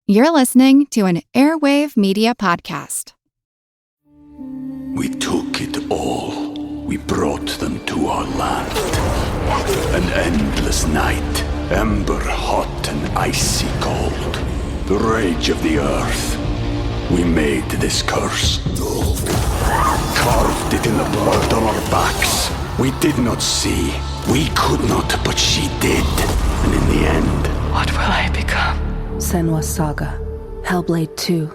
You're listening to an Airwave Media podcast. We took it all. We brought them to our land. An endless night, ember hot and icy cold. The rage of the earth. We made this curse. Carved it in the blood on our backs. We did not see. We could not, but she did. And in the end... What will I become? Senua's Saga. Hellblade 2.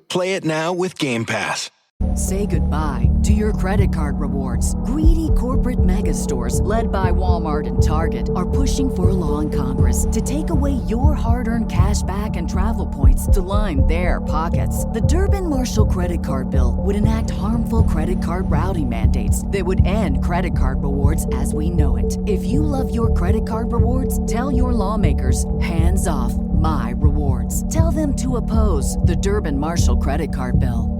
Play it now with Game Pass. Say goodbye to your credit card rewards. Greedy corporate mega stores, led by Walmart and Target, are pushing for a law in Congress to take away your hard-earned cash back and travel points to line their pockets. The Durbin-Marshall credit card bill would enact harmful credit card routing mandates that would end credit card rewards as we know it. If you love your credit card rewards, tell your lawmakers, hands off my rewards. Tell them to oppose the Durbin-Marshall credit card bill.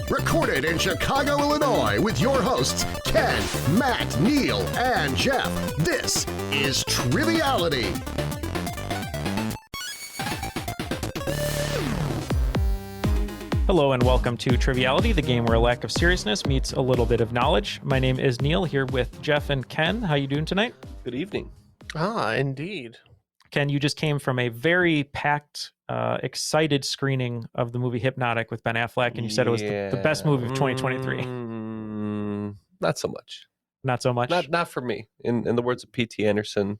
Recorded in Chicago, Illinois, with your hosts, Ken, Matt, Neal, and Jeff. This is Triviality. Hello and welcome to Triviality, the game where a lack of seriousness meets a little bit of knowledge. My name is Neal, here with Jeff and Ken. How you doing tonight? Good evening. Indeed. Ken, you just came from a very packed, excited screening of the movie Hypnotic with Ben Affleck, and you said it was the best movie of 2023. Not so much. Not so much? Not for me. In the words of P.T. Anderson,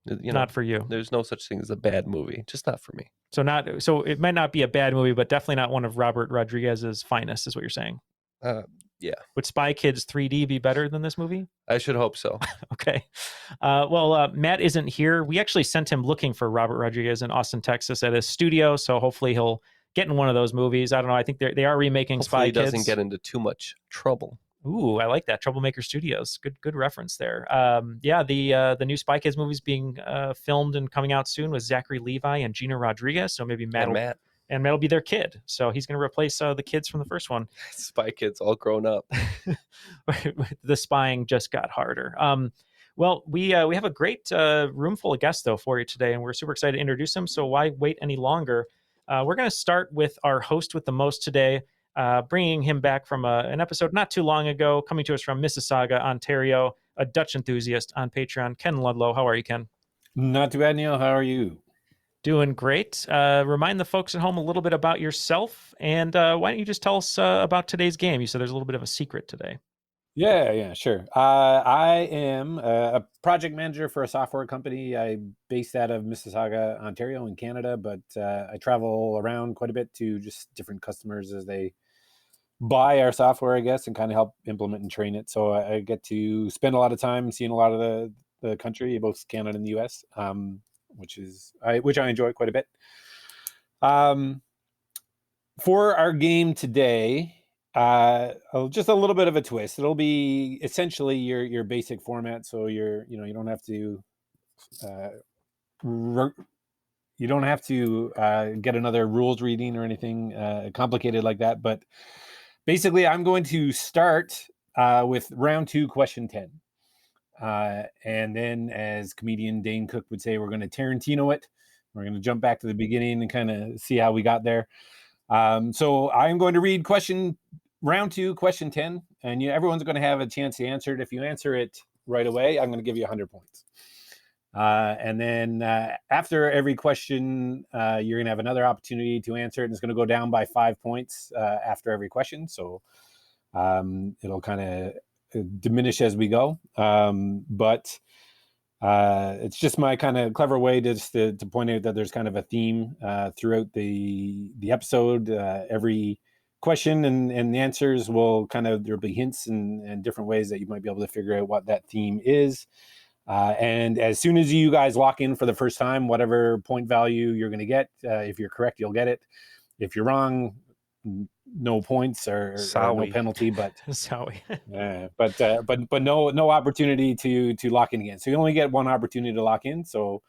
not for you. There's no such thing as a bad movie. Just not for me. So it might not be a bad movie, but definitely not one of Robert Rodriguez's finest, is what you're saying. Yeah. Would Spy Kids 3D be better than this movie? I should hope so. Okay. Well, Matt isn't here. We actually sent him looking for Robert Rodriguez in Austin, Texas at his studio, so hopefully he'll get in one of those movies. I don't know. I think they are remaking Hopefully Spy he Kids. doesn't get into too much trouble. Ooh, I like that. Troublemaker Studios. Good reference there. The new Spy Kids movie's being filmed and coming out soon with Zachary Levi and Gina Rodriguez, so maybe Matt will be their kid. So he's going to replace the kids from the first one. Spy Kids all grown up. The spying just got harder. Well, we have a great room full of guests, though, for you today, and we're super excited to introduce them. So why wait any longer? We're going to start with our host with the most today, bringing him back from an episode not too long ago, coming to us from Mississauga, Ontario, a Dutch enthusiast on Patreon, Ken Ludlow. How are you, Ken? Not too bad, Neal. How are you? Doing great. Remind the folks at home a little bit about yourself, and why don't you just tell us about today's game? You said there's a little bit of a secret today. Yeah, sure. I am a project manager for a software company. I'm based out of Mississauga, Ontario in Canada, but I travel around quite a bit to just different customers as they buy our software, I guess, and kind of help implement and train it. So I get to spend a lot of time seeing a lot of the country, both Canada and the US. Which I enjoy quite a bit. For our game today, just a little bit of a twist. It'll be essentially your basic format, so you don't have to get another rules reading or anything complicated like that. But basically, I'm going to start with round 2, question 10. And then, as comedian Dane Cook would say, we're going to Tarantino it. We're going to jump back to the beginning and kind of see how we got there. So I'm going to read round 2, question 10, and everyone's going to have a chance to answer it. If you answer it right away, I'm going to give you 100 points. And then after every question, you're going to have another opportunity to answer it, and it's going to go down by 5 points after every question. So it'll kind of diminish as we go, but it's just my kind of clever way to point out that there's kind of a theme throughout the episode. Every question and the answers will there'll be hints and different ways that you might be able to figure out what that theme is, and as soon as you guys lock in for the first time, whatever point value you're going to get, if you're correct, you'll get it. If you're wrong, no points or no penalty, but but no opportunity to lock in again. So you only get one opportunity to lock in. So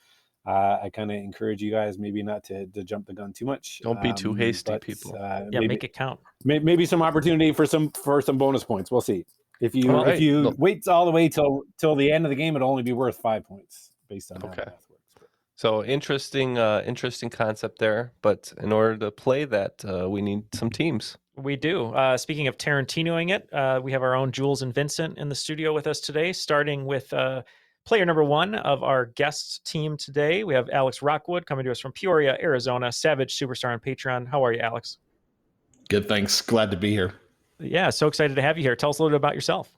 I kind of encourage you guys maybe not to jump the gun too much. Don't be too hasty, people. Make it count. Maybe some opportunity for some bonus points. We'll see. If you wait all the way till the end of the game, it'll only be worth 5 points based on how the math works. So interesting concept there. But in order to play that, we need some teams. We do. Speaking of Tarantinoing it, we have our own Jules and Vincent in the studio with us today, starting with player number 1 of our guest team today. We have Alex Rockwood coming to us from Peoria, Arizona, Savage Superstar on Patreon. How are you, Alex? Good, thanks. Glad to be here. Yeah, so excited to have you here. Tell us a little bit about yourself.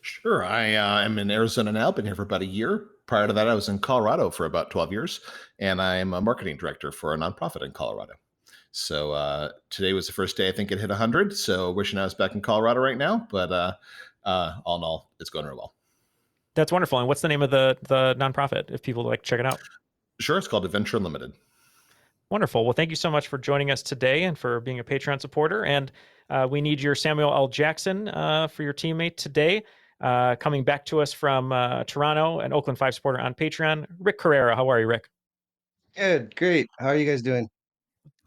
Sure. I am in Arizona now. Been here for about a year. Prior to that, I was in Colorado for about 12 years, and I'm a marketing director for a nonprofit in Colorado. So today was the first day I think it hit 100. So wishing I was back in Colorado right now, but all in all, it's going real well. That's wonderful. And what's the name of the nonprofit if people like to check it out? Sure. It's called Adventure Unlimited. Wonderful. Well, thank you so much for joining us today and for being a Patreon supporter. And we need your Samuel L. Jackson for your teammate today. Coming back to us from Toronto, an Oakland 5 supporter on Patreon, Rick Carreiro. How are you, Rick? Good, great. How are you guys doing?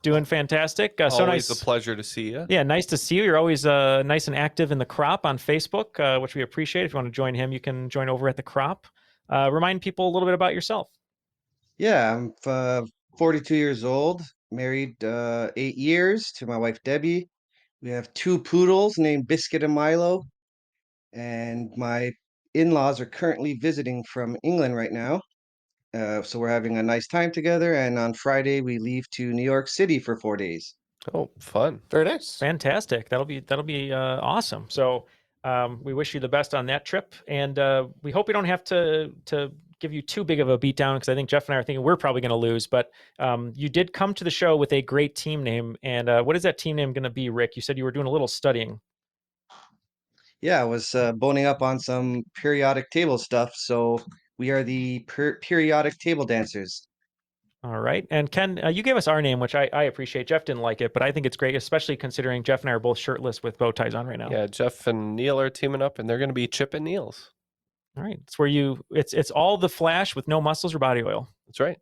Doing fantastic. Always So nice. a pleasure to see you. Yeah, nice to see you. You're always nice and active in the Crop on Facebook, which we appreciate. If you want to join him, you can join over at the Crop. Remind people a little bit about yourself. Yeah, I'm 42 years old, married 8 years to my wife Debbie. We have 2 poodles named Biscuit and Milo, and my in-laws are currently visiting from England right now. So we're having a nice time together, and on Friday we leave to New York City for 4 days. Oh, fun. Very nice. Fantastic. That'll be awesome. So we wish you the best on that trip, and we hope we don't have to give you too big of a beatdown, because I think Jeff and I are thinking we're probably going to lose. But you did come to the show with a great team name, and what is that team name going to be, Rick? You said you were doing a little studying. Yeah, I was boning up on some periodic table stuff, so we are the periodic table dancers. All right. And Ken, you gave us our name, which I appreciate. Jeff didn't like it, but I think it's great, especially considering Jeff and I are both shirtless with bow ties on right now. Yeah, Jeff and Neal are teaming up, and they're going to be Chip and Neals. All right. It's where it's all the Flash with no muscles or body oil. That's right.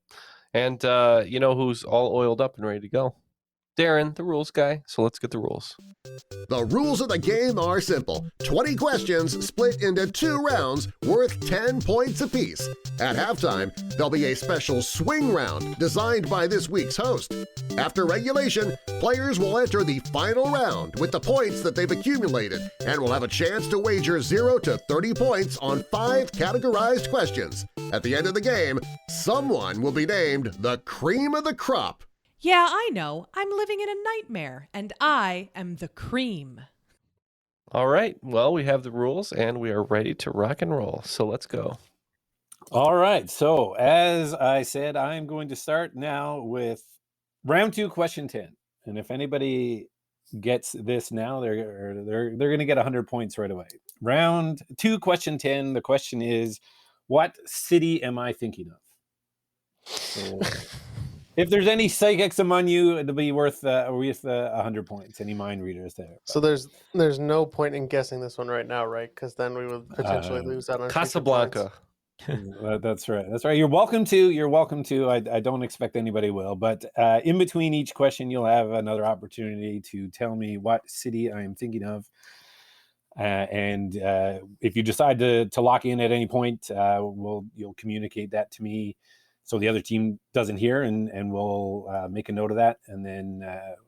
And you know who's all oiled up and ready to go? Darren, the rules guy. So let's get the rules. The rules of the game are simple. 20 questions split into 2 rounds worth 10 points apiece. At halftime, there'll be a special swing round designed by this week's host. After regulation, players will enter the final round with the points that they've accumulated and will have a chance to wager 0 to 30 points on 5 categorized questions. At the end of the game, someone will be named the cream of the crop. Yeah, I know. I'm living in a nightmare, and I am the cream. All right. Well, we have the rules, and we are ready to rock and roll. So let's go. All right. So as I said, I'm going to start now with round 2, question 10. And if anybody gets this now, they're going to get 100 points right away. Round 2, question 10. The question is, what city am I thinking of? So, if there's any psychics among you, it'll be worth 100 points. Any mind readers there? So there's no point in guessing this one right now, right? Because then we would potentially lose out on Casablanca. That's right. That's right. You're welcome to. I don't expect anybody will, but in between each question, you'll have another opportunity to tell me what city I am thinking of. And if you decide to lock in at any point, you'll communicate that to me, so the other team doesn't hear, and we'll make a note of that. And then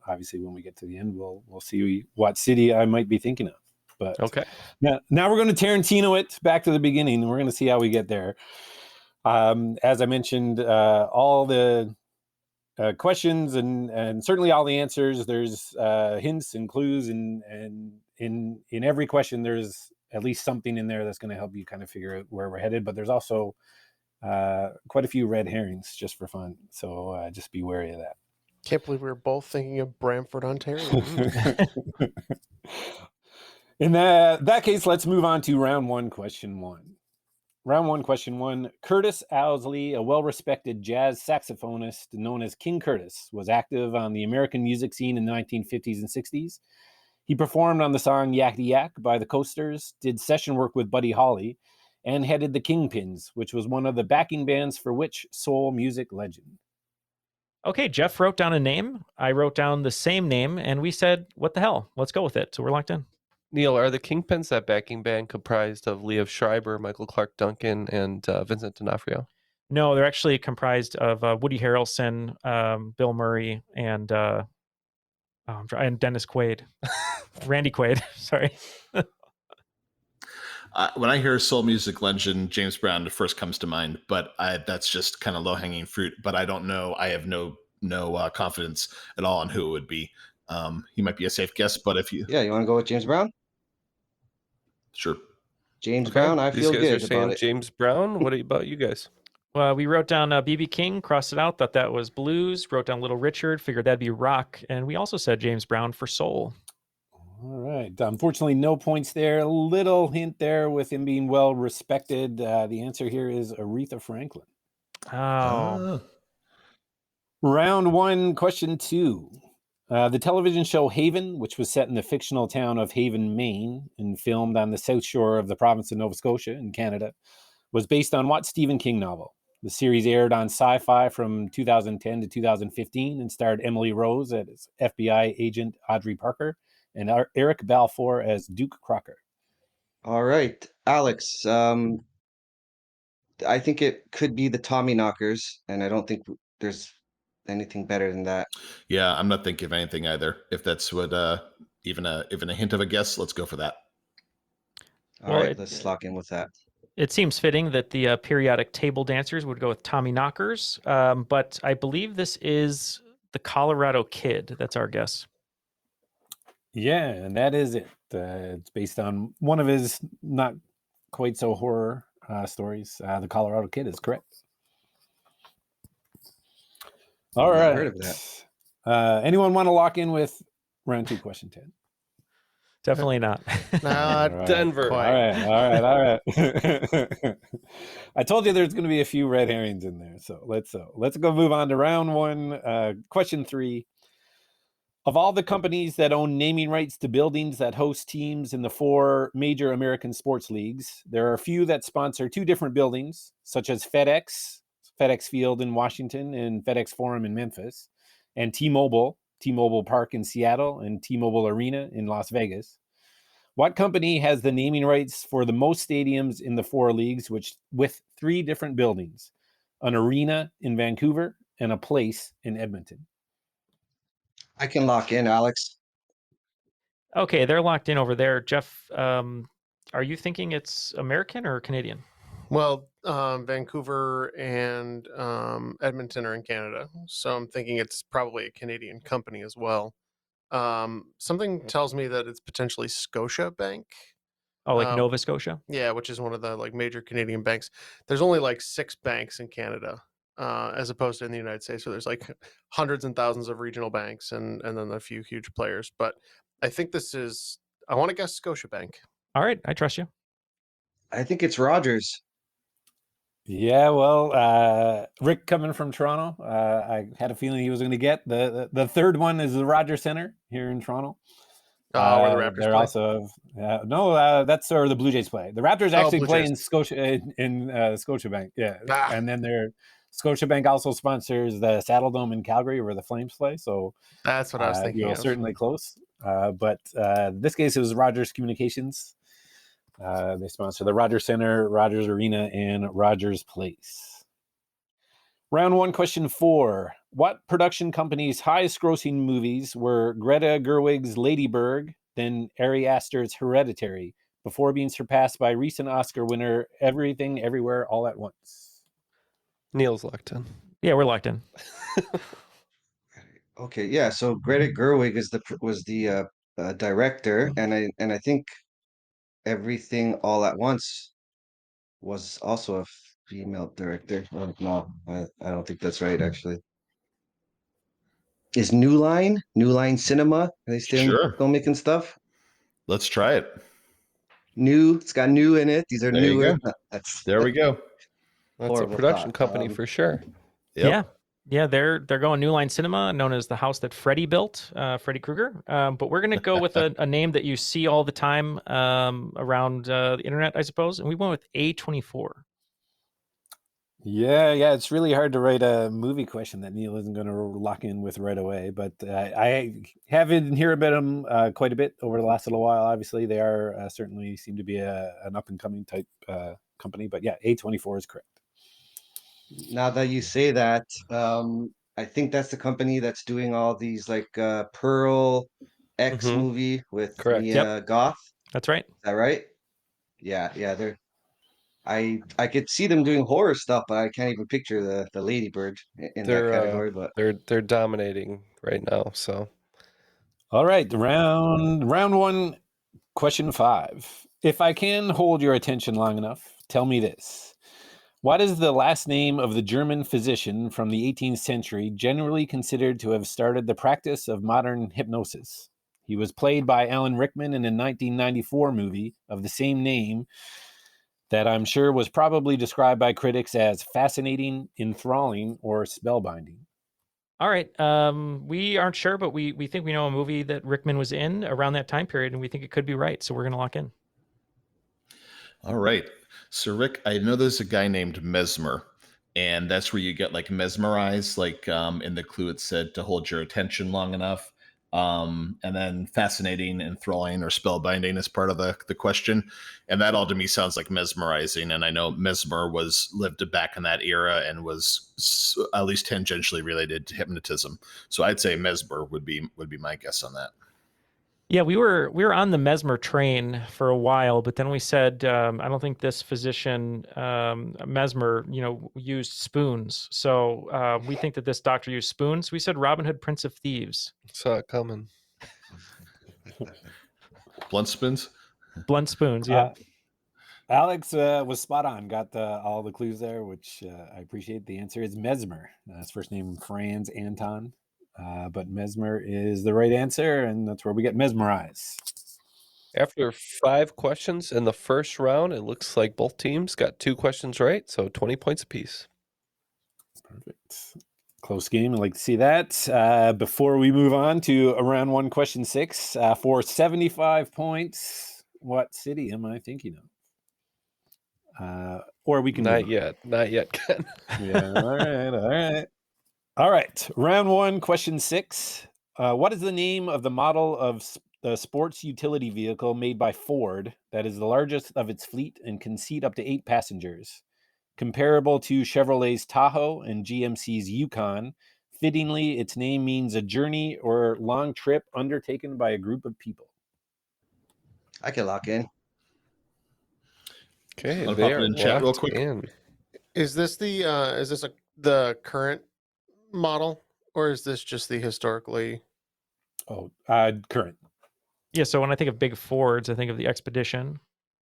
obviously when we get to the end, we'll see what city I might be thinking of. But okay, now we're going to Tarantino it back to the beginning, and we're going to see how we get there. As I mentioned, all the questions and certainly all the answers, there's hints and clues, and in every question there's at least something in there that's going to help you kind of figure out where we're headed. But there's also quite a few red herrings just for fun, so just be wary of that. Can't believe we were both thinking of Brantford, Ontario. In that case, let's move on to round 1, question 1. Round 1, question 1. Curtis Owsley, a well-respected jazz saxophonist known as King Curtis, was active on the American music scene in the 1950s and 60s. He performed on the song Yakety Yak by the Coasters, did session work with Buddy Holly, and headed the Kingpins, which was one of the backing bands for which soul music legend? Okay, Jeff wrote down a name. I wrote down the same name, and we said, what the hell? Let's go with it. So we're locked in. Neal, are the Kingpins that backing band comprised of Liev Schreiber, Michael Clark Duncan, and Vincent D'Onofrio? No, they're actually comprised of Woody Harrelson, Bill Murray, and Dennis Quaid. Randy Quaid, sorry. When I hear soul music legend James Brown, it first comes to mind, but that's just kind of low hanging fruit. But I don't know. I have no confidence at all on who it would be. He might be a safe guess, but if you want to go with James Brown? Sure. James Okay. Brown, I These feel guys good are saying about it. James Brown. What about you guys? Well, we wrote down B.B. King, crossed it out, thought that was blues, wrote down Little Richard, figured that'd be rock, and we also said James Brown for soul. All right. Unfortunately, no points there. A little hint there with him being well respected. The answer here is Aretha Franklin. Oh. Round 1, question 2. The television show Haven, which was set in the fictional town of Haven, Maine, and filmed on the south shore of the province of Nova Scotia in Canada, was based on what Stephen King novel? The series aired on Sci-Fi from 2010 to 2015 and starred Emily Rose as FBI agent Audrey Parker and Eric Balfour as Duke Crocker. All right, Alex. I think it could be the Tommyknockers, and I don't think there's anything better than that. Yeah, I'm not thinking of anything either. If that's what even a hint of a guess, let's go for that. All right, let's lock in with that. It seems fitting that the periodic table dancers would go with Tommyknockers, but I believe this is the Colorado Kid. That's our guess. Yeah, and that is it. It's based on one of his not quite so horror stories. The Colorado Kid is correct. All right. Heard of that. Anyone want to lock in with round 2, question 10? Definitely not. Not All right. Denver. All right. I told you there's going to be a few red herrings in there. So let's go move on to round 1, question 3. Of all the companies that own naming rights to buildings that host teams in the 4 major American sports leagues, there are a few that sponsor 2 different buildings, such as FedEx Field in Washington and FedEx Forum in Memphis, and T-Mobile Park in Seattle and T-Mobile Arena in Las Vegas. What company has the naming rights for the most stadiums in the 4 leagues, with 3 different buildings, an arena in Vancouver and a place in Edmonton? I can lock in, Alex. Okay, they're locked in over there. Jeff, are you thinking it's American or Canadian? Well, Vancouver and Edmonton are in Canada, so I'm thinking it's probably a Canadian company as well. Something tells me that it's potentially Scotia Bank. Oh, like Nova Scotia? Yeah, which is one of the major Canadian banks. There's only 6 banks in Canada, as opposed to in the United States, so there's hundreds and thousands of regional banks and then a few huge players. But I think I want to guess Scotia Bank. All right, I trust you. I think it's Rogers. Yeah, well, Rick coming from Toronto, I had a feeling he was going to get the third one is the Rogers Center here in Toronto. Where the Raptors they're play? Also that's where the Blue Jays play. The Raptors actually play in Scotia in Scotiabank, yeah. And then Scotiabank also sponsors the Saddle Dome in Calgary where the Flames play. So that's what I was thinking. You're certainly close, but in this case it was Rogers Communications. They sponsor the Rogers Center, Rogers Arena, and Rogers Place. Round 1, question 4. What production company's highest-grossing movies were Greta Gerwig's Lady Bird, then Ari Aster's Hereditary, before being surpassed by recent Oscar winner Everything Everywhere All at Once? Neal's locked in. Yeah, we're locked in. Okay, yeah. So Greta Gerwig was the director, and I think Everything All at Once was also a female director. Oh, no, I don't think that's right, actually. Is New Line Cinema? Are they still making stuff? Let's try it. New, it's got new in it. These are There you newer. go. There we go. That's a production company for sure. Yep. Yeah, they're going New Line Cinema, known as the house that Freddy built, Freddy Krueger. But we're going to go with a name that you see all the time around the internet, I suppose. And we went with A24. Yeah, it's really hard to write a movie question that Neal isn't going to lock in with right away. But I have been hearing about them quite a bit over the last little while. Obviously, they are certainly seem to be an up-and-coming type company. But yeah, A24 is correct. Now that you say that, I think that's the company that's doing all these like Pearl X Mm-hmm. movie with Correct. Mia Goth. That's right. Is that right? Yeah. They're I could see them doing horror stuff, but I can't even picture the Ladybird in that category. But They're dominating right now. So All right, round one, question 5. If I can hold your attention long enough, tell me this. What is the last name of the German physician from the 18th century generally considered to have started the practice of modern hypnosis? He was played by Alan Rickman in a 1994 movie of the same name that I'm sure was probably described by critics as fascinating, enthralling, or spellbinding. All right. We aren't sure, but we think we know a movie that Rickman was in around that time period, and we think it could be right. So we're going to lock in. All right. So, Rick, I know there's a guy named Mesmer, and that's where you get like mesmerized, like in the clue it said to hold your attention long enough. And then fascinating, enthralling, or spellbinding is part of the question. And that all to me sounds like mesmerizing. And I know Mesmer lived back in that era and was at least tangentially related to hypnotism. So I'd say Mesmer would be my guess on that. Yeah, we were on the Mesmer train for a while, but then we said I don't think this physician Mesmer, used spoons. So we think that this doctor used spoons. We said Robin Hood, Prince of Thieves. saw it coming. Blunt spoons. Blunt spoons. Yeah. Alex was spot on. Got all the clues there, which I appreciate. The answer is Mesmer. His first name Franz Anton. But Mesmer is the right answer, and that's where we get mesmerized. After 5 questions in the first round, it looks like both teams got 2 questions right, so 20 points apiece. Perfect. Close game. I'd like to see that. Before we move on to round one, question 6, for 75 points, what city am I thinking of? Or we can Not yet, Ken. Yeah. All right. Round one, question 6. What is the name of the model of the sports utility vehicle made by Ford that is the largest of its fleet and can seat up to 8 passengers? Comparable to Chevrolet's Tahoe and GMC's Yukon, fittingly, its name means a journey or long trip undertaken by a group of people. I can lock in. Okay, I'll they pop it are in chat real locked quick. in. Is this the current model, or is this just the historically? Oh, current. Yeah. So when I think of big Fords, I think of the Expedition.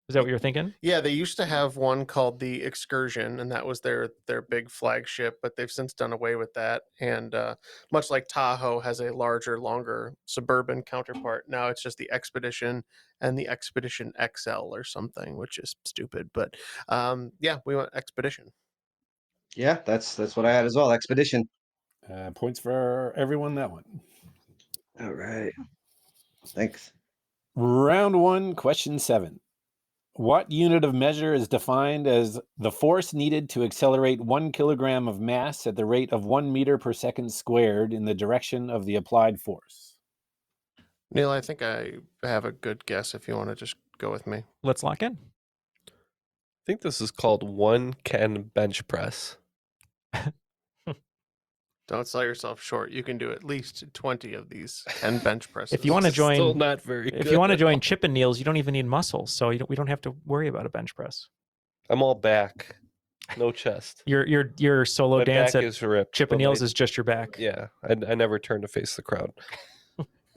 Is that what you're thinking? Yeah, they used to have one called the Excursion, and that was their big flagship, but they've since done away with that. And much like Tahoe has a larger, longer suburban counterpart, now it's just the Expedition and the Expedition XL or something, which is stupid. But yeah, we want Expedition. Yeah, that's what I had as well. Expedition. Points for everyone that one. All right. Thanks. Round one, question 7. What unit of measure is defined as the force needed to accelerate 1 kilogram of mass at the rate of 1 meter per second squared in the direction of the applied force? Neal, I think I have a good guess if you want to just go with me. Let's lock in. I think this is called 1 Ken bench press. Don't sell yourself short. You can do at least 20 of these 10 bench presses. If you want to join, Still not very if good you want to at join all. Chip and Neal's, you don't even need muscles, so we don't have to worry about a bench press. I'm all back, no chest. Your solo My dance back at is ripped, Chip but and Neal's my- is just your back. Yeah, I never turn to face the crowd.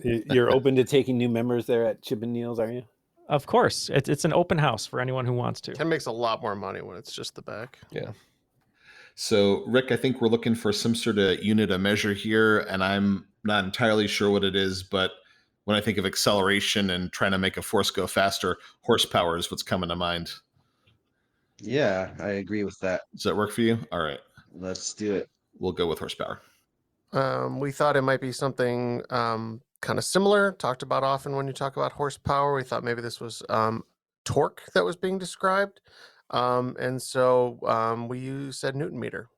You're open to taking new members there at Chip and Neal's, are you? Of course, it's an open house for anyone who wants to. Ken makes a lot more money when it's just the back. Yeah. So, Rick, I think we're looking for some sort of unit of measure here, and I'm not entirely sure what it is, but when I think of acceleration and trying to make a force go faster, horsepower is what's coming to mind. Yeah, I agree with that. Does that work for you? All right. Let's do it. We'll go with horsepower. We thought it might be something kind of similar, talked about often when you talk about horsepower. We thought maybe this was torque that was being described. And so we said Newton meter.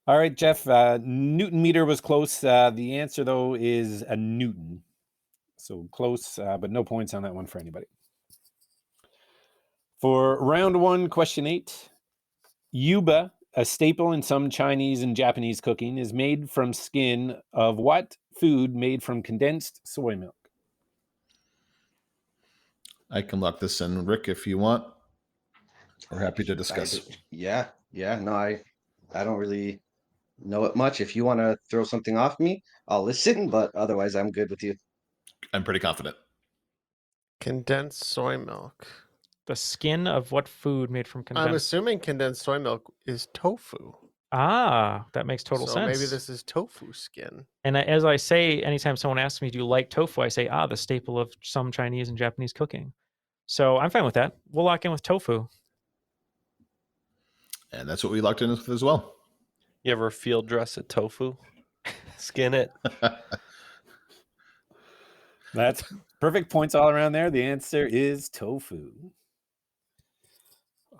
All right, Jeff, Newton meter was close. The answer, though, is a Newton. So close, but no points on that one for anybody. For round one, question 8, Yuba a staple in some Chinese and Japanese cooking, is made from skin of what food made from condensed soy milk? I can lock this in, Rick, if you want. We're happy to discuss. Yeah. No, I don't really know it much. If you want to throw something off me, I'll listen, but otherwise I'm good with you. I'm pretty confident. Condensed soy milk. The skin of what food made from condensed? I'm assuming condensed soy milk is tofu. Ah, that makes total sense. Maybe this is tofu skin. And as I say, anytime someone asks me, do you like tofu? I say, the staple of some Chinese and Japanese cooking. So I'm fine with that. We'll lock in with tofu. And that's what we locked in with as well. You ever field dress a tofu? Skin it. That's perfect points all around there. The answer is tofu.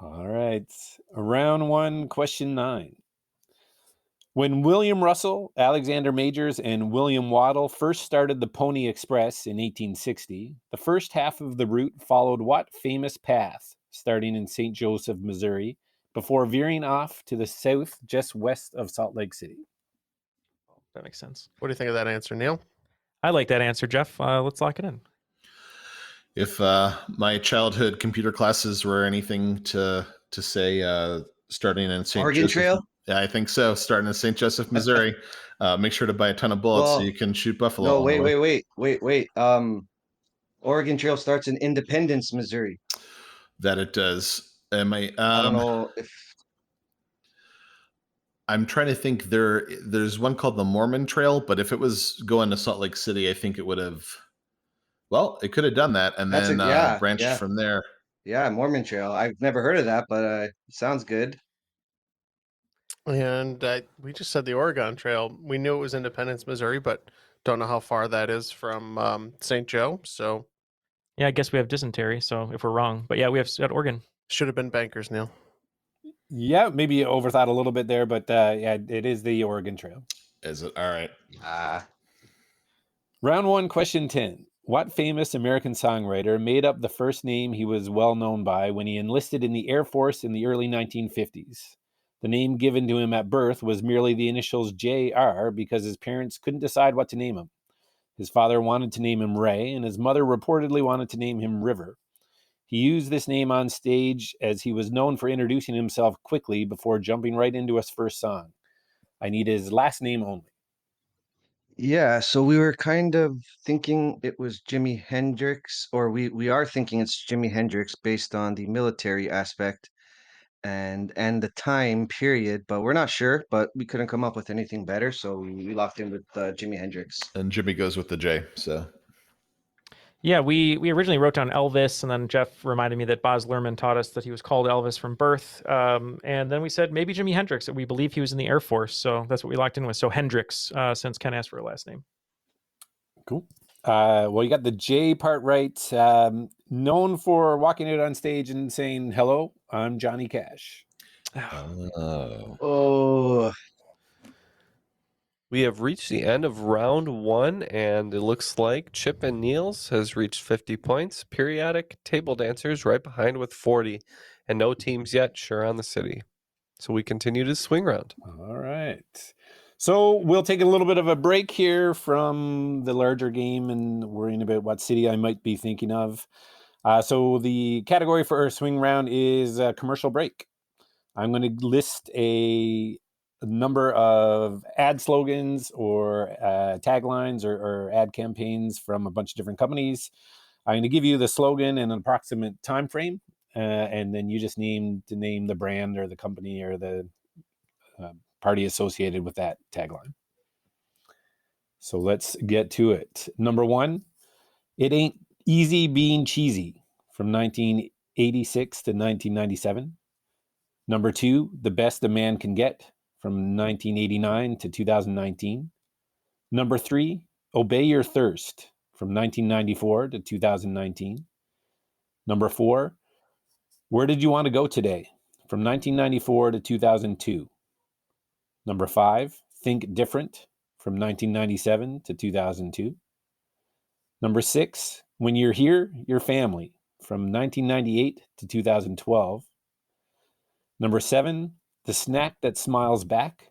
All right. Round 1, question 9. When William Russell, Alexander Majors, and William Waddell first started the Pony Express in 1860, the first half of the route followed what famous path, starting in St. Joseph, Missouri, before veering off to the south just west of Salt Lake City? That makes sense. What do you think of that answer, Neal? I like that answer, Jeff. Let's lock it in. If my childhood computer classes were anything to say, starting in St. Oregon Joseph, Trail? Yeah, I think so. Starting in St. Joseph, Missouri. Make sure to buy a ton of bullets so you can shoot buffalo. No, wait. Oregon Trail starts in Independence, Missouri. That it does. I don't know if I'm trying to think. There's one called the Mormon Trail, but if it was going to Salt Lake City, I think it would have. Well, it could have done that and then branched from there. Yeah, Mormon Trail. I've never heard of that, but it sounds good. And we just said the Oregon Trail. We knew it was Independence, Missouri, but don't know how far that is from St. Joe. So, yeah, I guess we have dysentery. So if we're wrong, but yeah, we have at Oregon. Should have been bankers, Neal. Yeah, maybe you overthought a little bit there, but yeah, it is the Oregon Trail. Is it? All right. Round 1, question 10. What famous American songwriter made up the first name he was well known by when he enlisted in the Air Force in the early 1950s? The name given to him at birth was merely the initials J.R. because his parents couldn't decide what to name him. His father wanted to name him Ray, and his mother reportedly wanted to name him River. He used this name on stage as he was known for introducing himself quickly before jumping right into his first song. I need his last name only. Yeah, so we were kind of thinking it was Jimi Hendrix, or we are thinking it's Jimi Hendrix based on the military aspect and the time period, but we're not sure, but we couldn't come up with anything better, so we locked in with Jimi Hendrix. And Jimmy goes with the J, so... Yeah, we originally wrote down Elvis, and then Jeff reminded me that Baz Luhrmann taught us that he was called Elvis from birth. And then we said maybe Jimi Hendrix, that we believe he was in the Air Force. So that's what we locked in with. So Hendrix, since Ken asked for a last name. Cool. Well, you got the J part right. Known for walking out on stage and saying, "Hello, I'm Johnny Cash." Oh. We have reached the end of round 1, and it looks like Chip and Niels has reached 50 points. Periodic table dancers right behind with 40, and no teams yet sure on the city. So we continue to swing round. All right. So we'll take a little bit of a break here from the larger game and worrying about what city I might be thinking of. So the category for our swing round is a commercial break. I'm going to list a number of ad slogans or taglines or ad campaigns from a bunch of different companies. I'm going to give you the slogan and an approximate time frame, and then you just name the brand or the company or the party associated with that tagline. So let's get to it. Number 1, It Ain't Easy Being Cheesy from 1986 to 1997. Number 2, The Best a Man Can Get from 1989 to 2019. Number 3, Obey Your Thirst from 1994 to 2019. Number 4, Where Did You Want to Go Today from 1994 to 2002. Number 5, Think Different from 1997 to 2002. Number 6, When You're Here, Your Family from 1998 to 2012. Number 7, The Snack That Smiles Back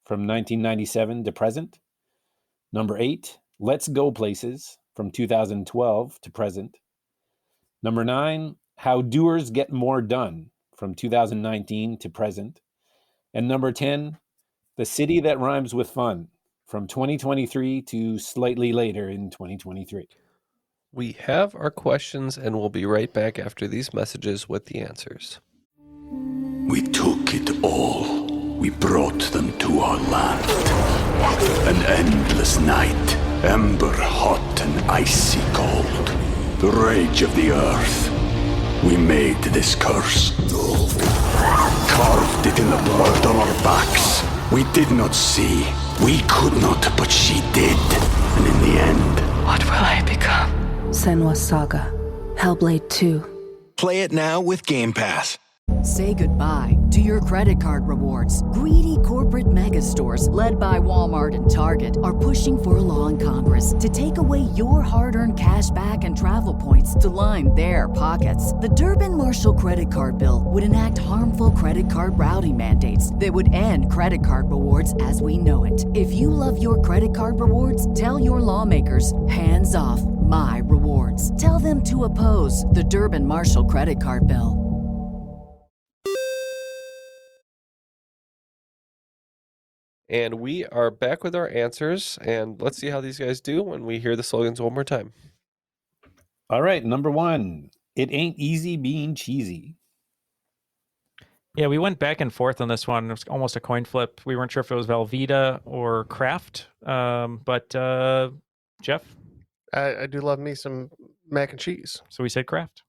from 1997 to present. Number 8, Let's Go Places from 2012 to present. Number 9, How Doers Get More Done from 2019 to present. And number 10, The City That Rhymes with Fun from 2023 to slightly later in 2023. We have our questions, and we'll be right back after these messages with the answers. We took it all. We brought them to our land. An endless night, ember hot and icy cold. The rage of the earth. We made this curse. Carved it in the blood on our backs. We did not see. We could not, but she did. And in the end, What will I become? Senwa Saga. Hellblade 2. Play it now with Game Pass. Say goodbye to your credit card rewards. Greedy corporate mega stores, led by Walmart and Target, are pushing for a law in Congress to take away your hard-earned cash back and travel points to line their pockets. The Durbin-Marshall credit card bill would enact harmful credit card routing mandates that would end credit card rewards as we know it. If you love your credit card rewards, tell your lawmakers, hands off my rewards. Tell them to oppose the Durbin-Marshall credit card bill. And we are back with our answers, and let's see how these guys do when we hear the slogans one more time. All right, number 1, It Ain't Easy Being Cheesy. Yeah, we went back and forth on this one. It was almost a coin flip. We weren't sure if it was Velveeta or Kraft. But Jeff? I do love me some mac and cheese. So we said Kraft.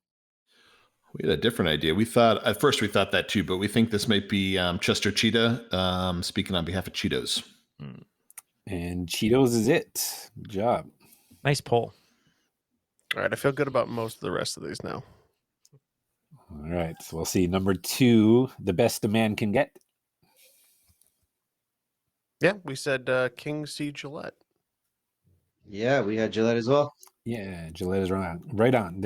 We had a different idea. We thought that too, but we think this might be Chester Cheetah speaking on behalf of Cheetos. And Cheetos is it. Good job. Nice poll. All right, I feel good about most of the rest of these now. All right, so we'll see. Number 2, The Best a Man Can Get. Yeah, we said King C. Gillette. Yeah, we had Gillette as well. Yeah, Gillette is right on.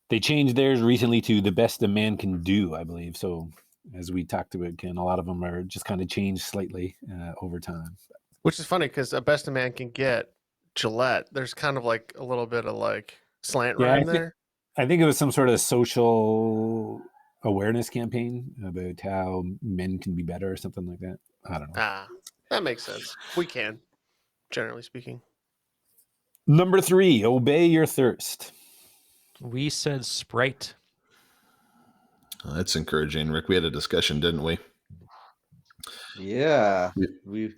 They changed theirs recently to The Best a Man Can Do, I believe. So as we talked about, Ken, a lot of them are just kind of changed slightly over time. Which is funny because a best a man can get, Gillette, there's kind of like a little bit of like slant rhyme there. I think it was some sort of social awareness campaign about how men can be better or something like that. I don't know. That makes sense. We can, generally speaking. Number 3, Obey Your Thirst. We said Sprite. Oh, that's encouraging, Rick. We had a discussion, didn't we? Yeah, we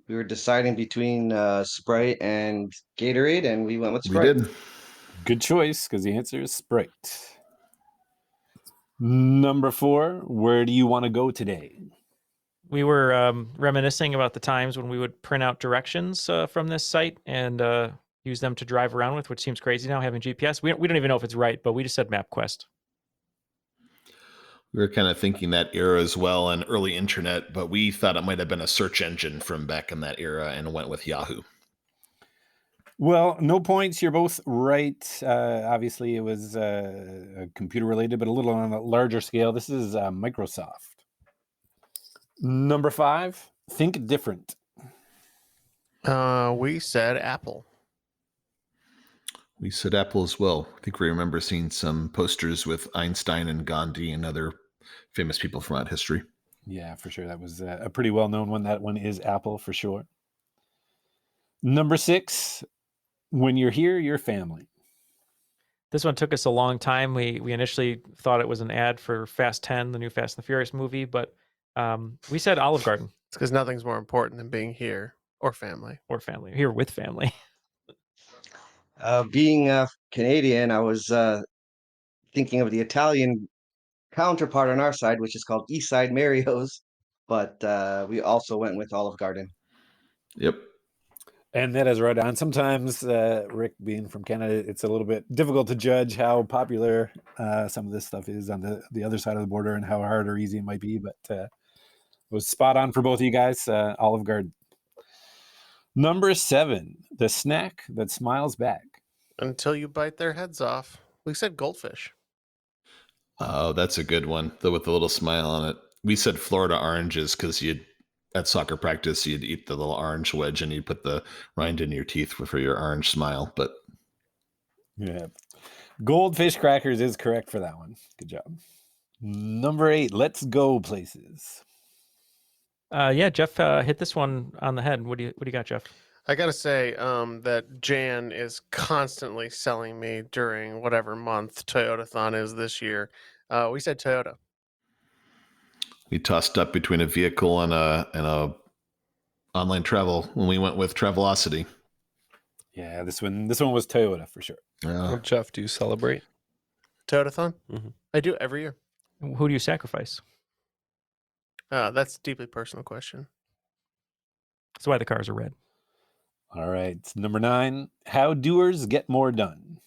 were deciding between Sprite and Gatorade, and we went with Sprite. We did. Good choice, because the answer is Sprite. Number 4, Where Do You Want to Go Today? We were reminiscing about the times when we would print out directions from this site and use them to drive around with, which seems crazy now, having GPS. We don't even know if it's right, but we just said MapQuest. We were kind of thinking that era as well, and early internet, but we thought it might have been a search engine from back in that era and went with Yahoo. Well, no points. You're both right. Obviously, it was computer related, but a little on a larger scale. This is Microsoft. Number 5, Think Different. We said Apple. We said Apple as well. I think we remember seeing some posters with Einstein and Gandhi and other famous people from that history. Yeah, for sure. That was a pretty well-known one. That one is Apple for sure. Number 6, When You're Here, You're Family. This one took us a long time. We initially thought it was an ad for Fast 10, the new Fast and the Furious movie, but we said Olive Garden. It's because nothing's more important than being here or family. Or family. Here with family. Being Canadian, I was thinking of the Italian counterpart on our side, which is called East Side Mario's, but we also went with Olive Garden. Yep. And that is right on. Sometimes, Rick, being from Canada, it's a little bit difficult to judge how popular some of this stuff is on the other side of the border and how hard or easy it might be, but it was spot on for both of you guys. Olive Garden. Number 7, The Snack That Smiles Back. Until you bite their heads off. We said Goldfish. Oh, that's a good one, though, with the little smile on it. We said Florida oranges because at soccer practice you'd eat the little orange wedge and you'd put the rind in your teeth for your orange smile. But yeah, goldfish crackers is correct for that one. Good job. Number 8. Let's go places. Yeah, Jeff hit this one on the head. What do you got, Jeff? I gotta say that Jan is constantly selling me during whatever month Toyotathon is this year. We said Toyota. we tossed up between a vehicle and a online travel when we went with Travelocity. Yeah, this one was Toyota for sure. Yeah. Jeff, do you celebrate Toyotathon? Mm-hmm. I do every year. Who do you sacrifice? That's a deeply personal question. That's why the cars are red. All right, number 9. How doers get more done.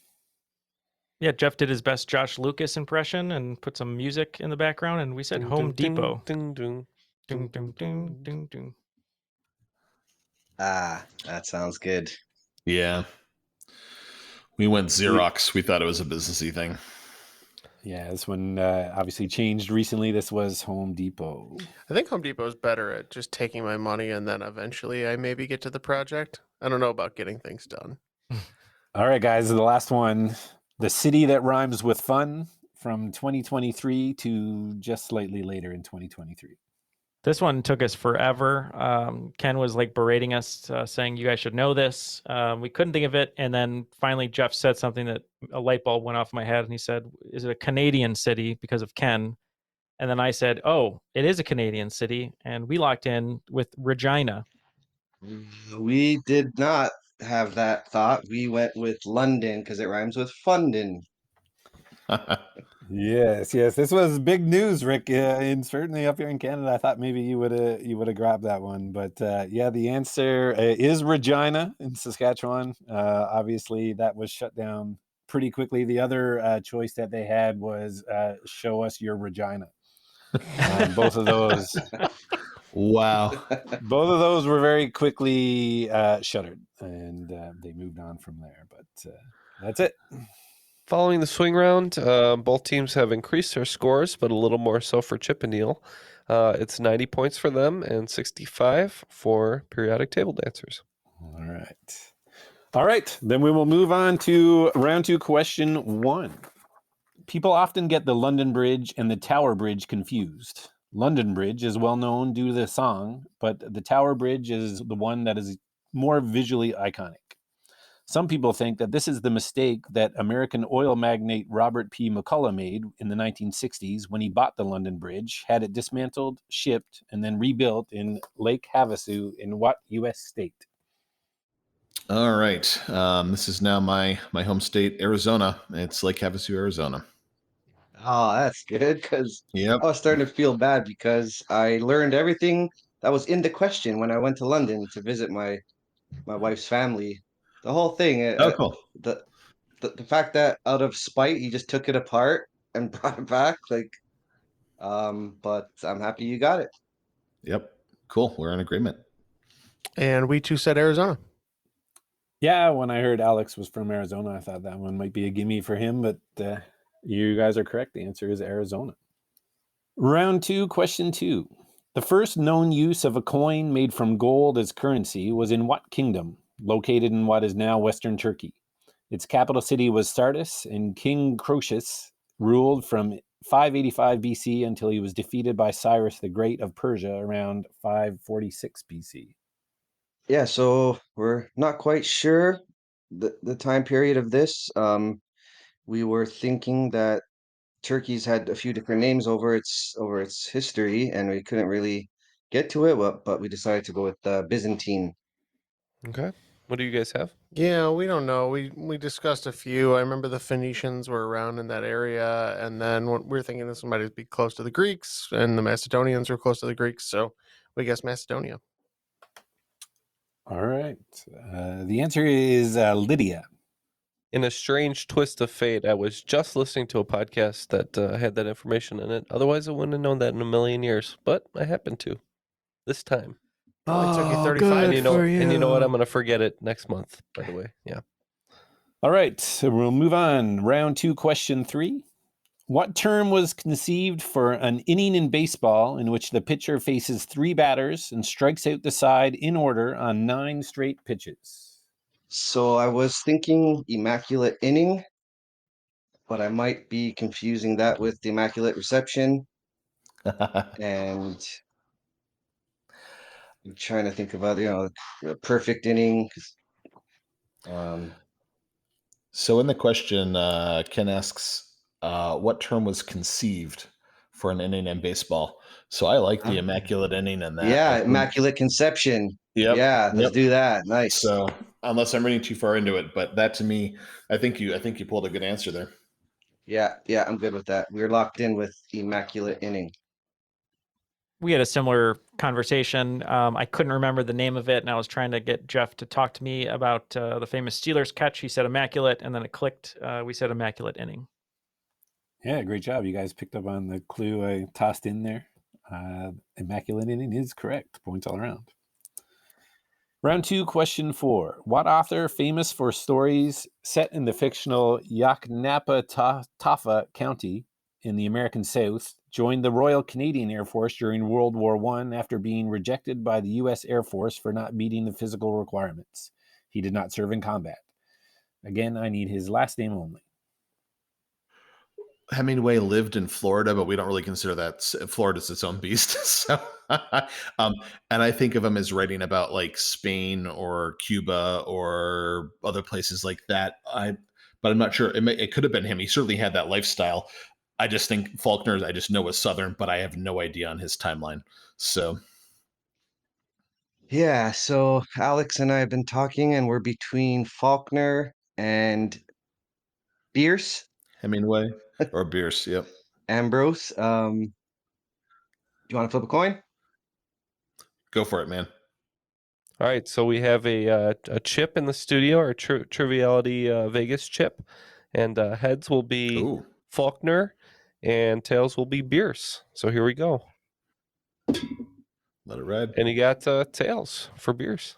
Yeah, Jeff did his best Josh Lucas impression and put some music in the background, and we said Home Depot. Ding, ding, ding, ding, ding, ding, ding. Ah, that sounds good. Yeah. We went Xerox. We thought it was a businessy thing. Yeah, this one obviously changed recently. This was Home Depot. I think Home Depot is better at just taking my money and then eventually I maybe get to the project. I don't know about getting things done. All right, guys, the last one. The city that rhymes with fun, from 2023 to just slightly later in 2023. This one took us forever. Ken was like berating us, saying you guys should know this. We couldn't think of it. And then finally Jeff said something that a light bulb went off my head. And he said, is it a Canadian city because of Ken? And then I said, oh, it is a Canadian city. And we locked in with Regina. We did not have that thought. We went with London because it rhymes with fundin'. Yes. This was big news, Rick. And certainly up here in Canada, I thought maybe you would have grabbed that one. But yeah, the answer is Regina in Saskatchewan. Obviously, that was shut down pretty quickly. The other choice that they had was show us your Regina. Both of those. Wow. Both of those were very quickly shuttered, and they moved on from there. But that's it. Following the swing round, both teams have increased their scores, but a little more so for Chip and Neal. It's 90 points for them and 65 for periodic table dancers. All right. Then we will move on to round 2, question 1. People often get the London Bridge and the Tower Bridge confused. London Bridge is well known due to the song, but the Tower Bridge is the one that is more visually iconic. Some people think that this is the mistake that American oil magnate Robert P. McCullough made in the 1960s when he bought the London Bridge, had it dismantled, shipped, and then rebuilt in Lake Havasu in what U.S. state? All right. This is now my home state, Arizona. It's Lake Havasu, Arizona. Oh, that's good because Yep. I was starting to feel bad because I learned everything that was in the question when I went to London to visit my wife's family. The whole thing. Oh, cool. The fact that out of spite he just took it apart and brought it back, but I'm happy you got it. Yep. Cool. We're in agreement. And we too said Arizona. Yeah, when I heard Alex was from Arizona, I thought that one might be a gimme for him, but you guys are correct. The answer is Arizona. Round 2, question 2. The first known use of a coin made from gold as currency was in what kingdom, located in what is now Western Turkey? Its capital city was Sardis, and King Croesus ruled from 585 BC until he was defeated by Cyrus the Great of Persia around 546 BC. Yeah, so we're not quite sure the time period of this. We were thinking that Turkey's had a few different names over its history, and we couldn't really get to it, but we decided to go with Byzantine. Okay. What do you guys have? Yeah, we don't know. We discussed a few. I remember the Phoenicians were around in that area, and then we were thinking this might be close to the Greeks, and the Macedonians were close to the Greeks, so we guess Macedonia. All right. The answer is Lydia. In a strange twist of fate, I was just listening to a podcast that had that information in it. Otherwise, I wouldn't have known that in a million years, but I happened to this time. Only took you 35. And you know what? I'm going to forget it next month, by the way. Yeah. All right. So we'll move on. Round 2, question 3. What term was conceived for an inning in baseball in which the pitcher faces 3 batters and strikes out the side in order on 9 straight pitches? So I was thinking immaculate inning, but I might be confusing that with the immaculate reception. And I'm trying to think about, a perfect inning. So in the question, Ken asks, what term was conceived for an inning in baseball? So I like the immaculate inning in that. Yeah, immaculate conception. Yep. Yeah, let's do that. Nice. So unless I'm reading too far into it, but that to me, I think you pulled a good answer there. Yeah, I'm good with that. We're locked in with immaculate inning. We had a similar conversation. I couldn't remember the name of it, and I was trying to get Jeff to talk to me about the famous Steelers catch. He said immaculate, and then it clicked. We said immaculate inning. Yeah, great job. You guys picked up on the clue I tossed in there. Immaculate inning is correct. Points all around. Round 2, question 4. What author, famous for stories set in the fictional Yaknapatawpha County in the American South, joined the Royal Canadian Air Force during World War I after being rejected by the U.S. Air Force for not meeting the physical requirements? He did not serve in combat. Again, I need his last name only. Hemingway lived in Florida, but we don't really consider that Florida's its own beast. So, and I think of him as writing about like Spain or Cuba or other places like that. But I'm not sure. It could have been him. He certainly had that lifestyle. I just think Faulkner, I just know was Southern, but I have no idea on his timeline. So, yeah. So Alex and I have been talking, and we're between Faulkner and Bierce. Hemingway or Bierce, yep. Ambrose. Do you want to flip a coin? Go for it, man. All right, so we have a chip in the studio, our Triviality Vegas chip, and heads will be Faulkner, and tails will be Bierce. So here we go. Let it ride. And you got tails for Bierce.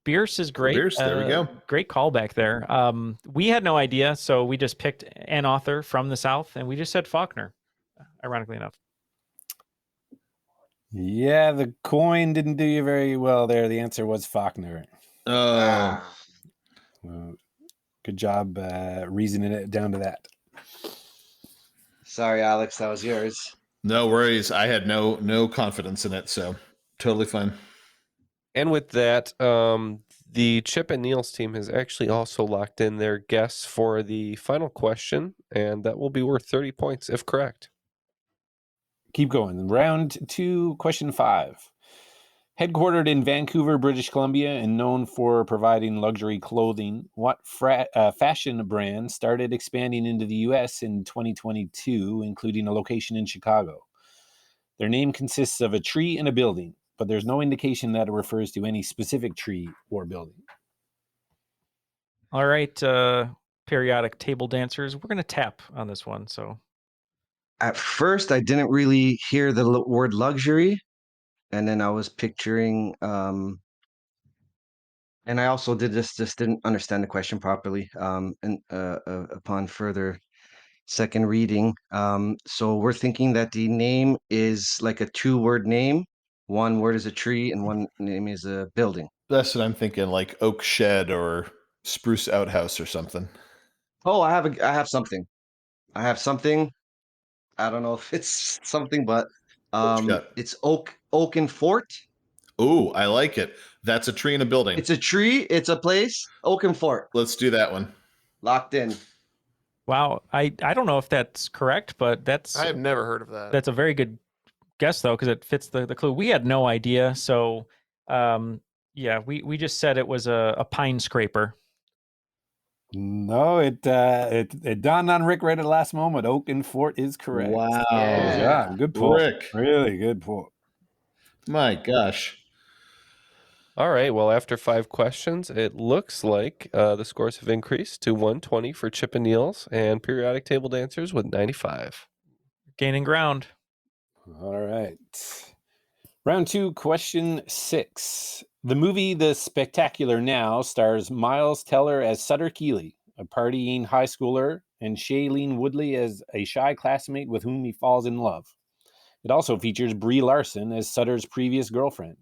Bierce is great. Bierce, there we go. Great callback there. We had no idea, so we just picked an author from the South, and we just said Faulkner, ironically enough. Yeah, the coin didn't do you very well there. The answer was Faulkner. Oh. Good job reasoning it down to that. Sorry, Alex, that was yours. No worries. I had no confidence in it, so totally fine. And with that, the Chip and Neal's team has actually also locked in their guess for the final question, and that will be worth 30 points if correct. Keep going. Round 2, question 5. Headquartered in Vancouver, British Columbia, and known for providing luxury clothing, what fashion brand started expanding into the U.S. in 2022, including a location in Chicago? Their name consists of a tree and a building, but there's no indication that it refers to any specific tree or building. All right, periodic table dancers. We're going to tap on this one. So, at first, I didn't really hear the word luxury, and then I was picturing. And I also just didn't understand the question properly. And upon further second reading, so we're thinking that the name is like a 2-word name. One word is a tree, and one name is a building. That's what I'm thinking, like Oak Shed or Spruce Outhouse or something. Oh, I have something. I don't know if it's something, but it's Oak and Fort. Ooh, I like it. That's a tree in a building. It's a tree. It's a place. Oak and Fort. Let's do that one. Locked in. Wow, I don't know if that's correct, but I have never heard of that. That's a very good guess though, because it fits the clue. We had no idea, so yeah, we just said it was a pine scraper. No, it dawned on Rick right at the last moment. Oak and Fort is correct. Wow. Yeah, good pull. Rick. Really good pull. My gosh. All right, well, after 5 questions, it looks like the scores have increased to 120 for Chip and Neal's and Periodic Table Dancers with 95. Gaining ground. All right. Round 2, question 6. The movie The Spectacular Now stars Miles Teller as Sutter Keeley, a partying high schooler and Shailene Woodley as a shy classmate with whom he falls in love. It also features Brie Larson as Sutter's previous girlfriend.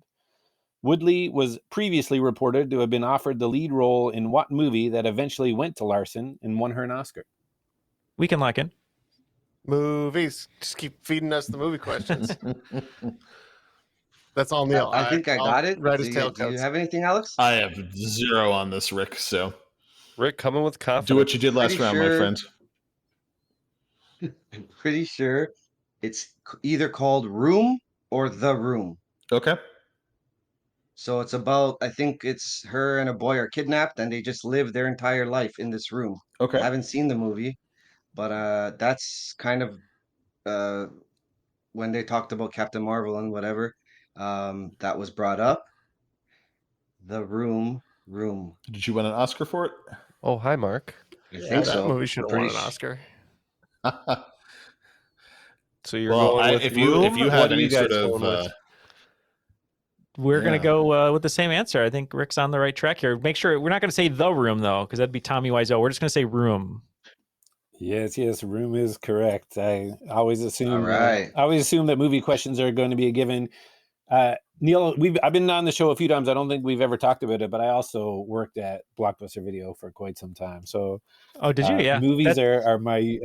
Woodley was previously reported to have been offered the lead role in what movie that eventually went to Larson and won her an Oscar? We can lock in. Movies. Just keep feeding us the movie questions. That's all Neil. I think I got it. Right his Do tail you have anything, Alex? I have 0 on this, Rick. So Rick coming with confidence. do what you did last round, my friend. I'm pretty sure it's either called Room or The Room. Okay. So it's about, I think it's her and a boy are kidnapped and they just live their entire life in this room. Okay. I haven't seen the movie, but that's kind of when they talked about Captain Marvel and whatever, that was brought up. The Room. Did you win an Oscar for it? Oh, hi, Mark. I think that so. movie should have won an Pretty Oscar. So you're going with if Room? you What had are any you guys sort going of with? We're going Yeah. to go with the same answer. I think Rick's on the right track here. Make sure we're not going to say The Room, though, because that'd be Tommy Wiseau. We're just going to say Room. Yes, Room is correct. I always assume. All right. I always assume that movie questions are going to be a given. Neil, I've been on the show a few times. I don't think we've ever talked about it, but I also worked at Blockbuster Video for quite some time. So, Oh, did you? Yeah. movies are my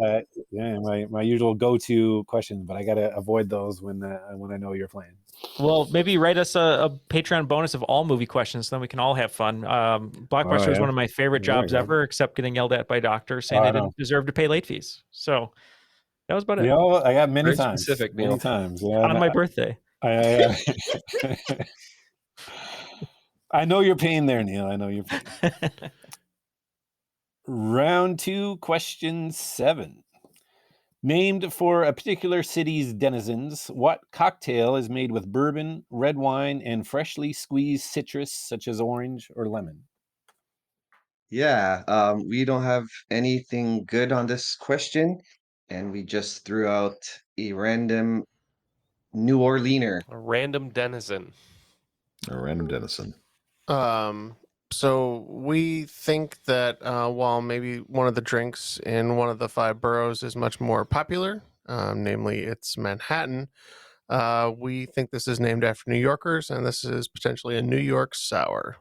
my usual go-to questions, but I got to avoid those when I know you're playing. Well, maybe write us a Patreon bonus of all movie questions, so then we can all have fun. Blockbuster is one of my favorite jobs ever, except getting yelled at by doctors saying they didn't deserve to pay late fees. So that was about it. I got many Very times. specific, many Neil. times. Yeah, On my birthday. I know your pain there, Neil. I know your pain. Round 2, question 7. Named for a particular city's denizens, what cocktail is made with bourbon, red wine, and freshly squeezed citrus such as orange or lemon? Yeah, we don't have anything good on this question, and we just threw out a random New Orleaner. A random denizen. A random denizen. So we think that while maybe one of the drinks in one of the 5 boroughs is much more popular, namely it's Manhattan, we think this is named after New Yorkers, and this is potentially a New York sour.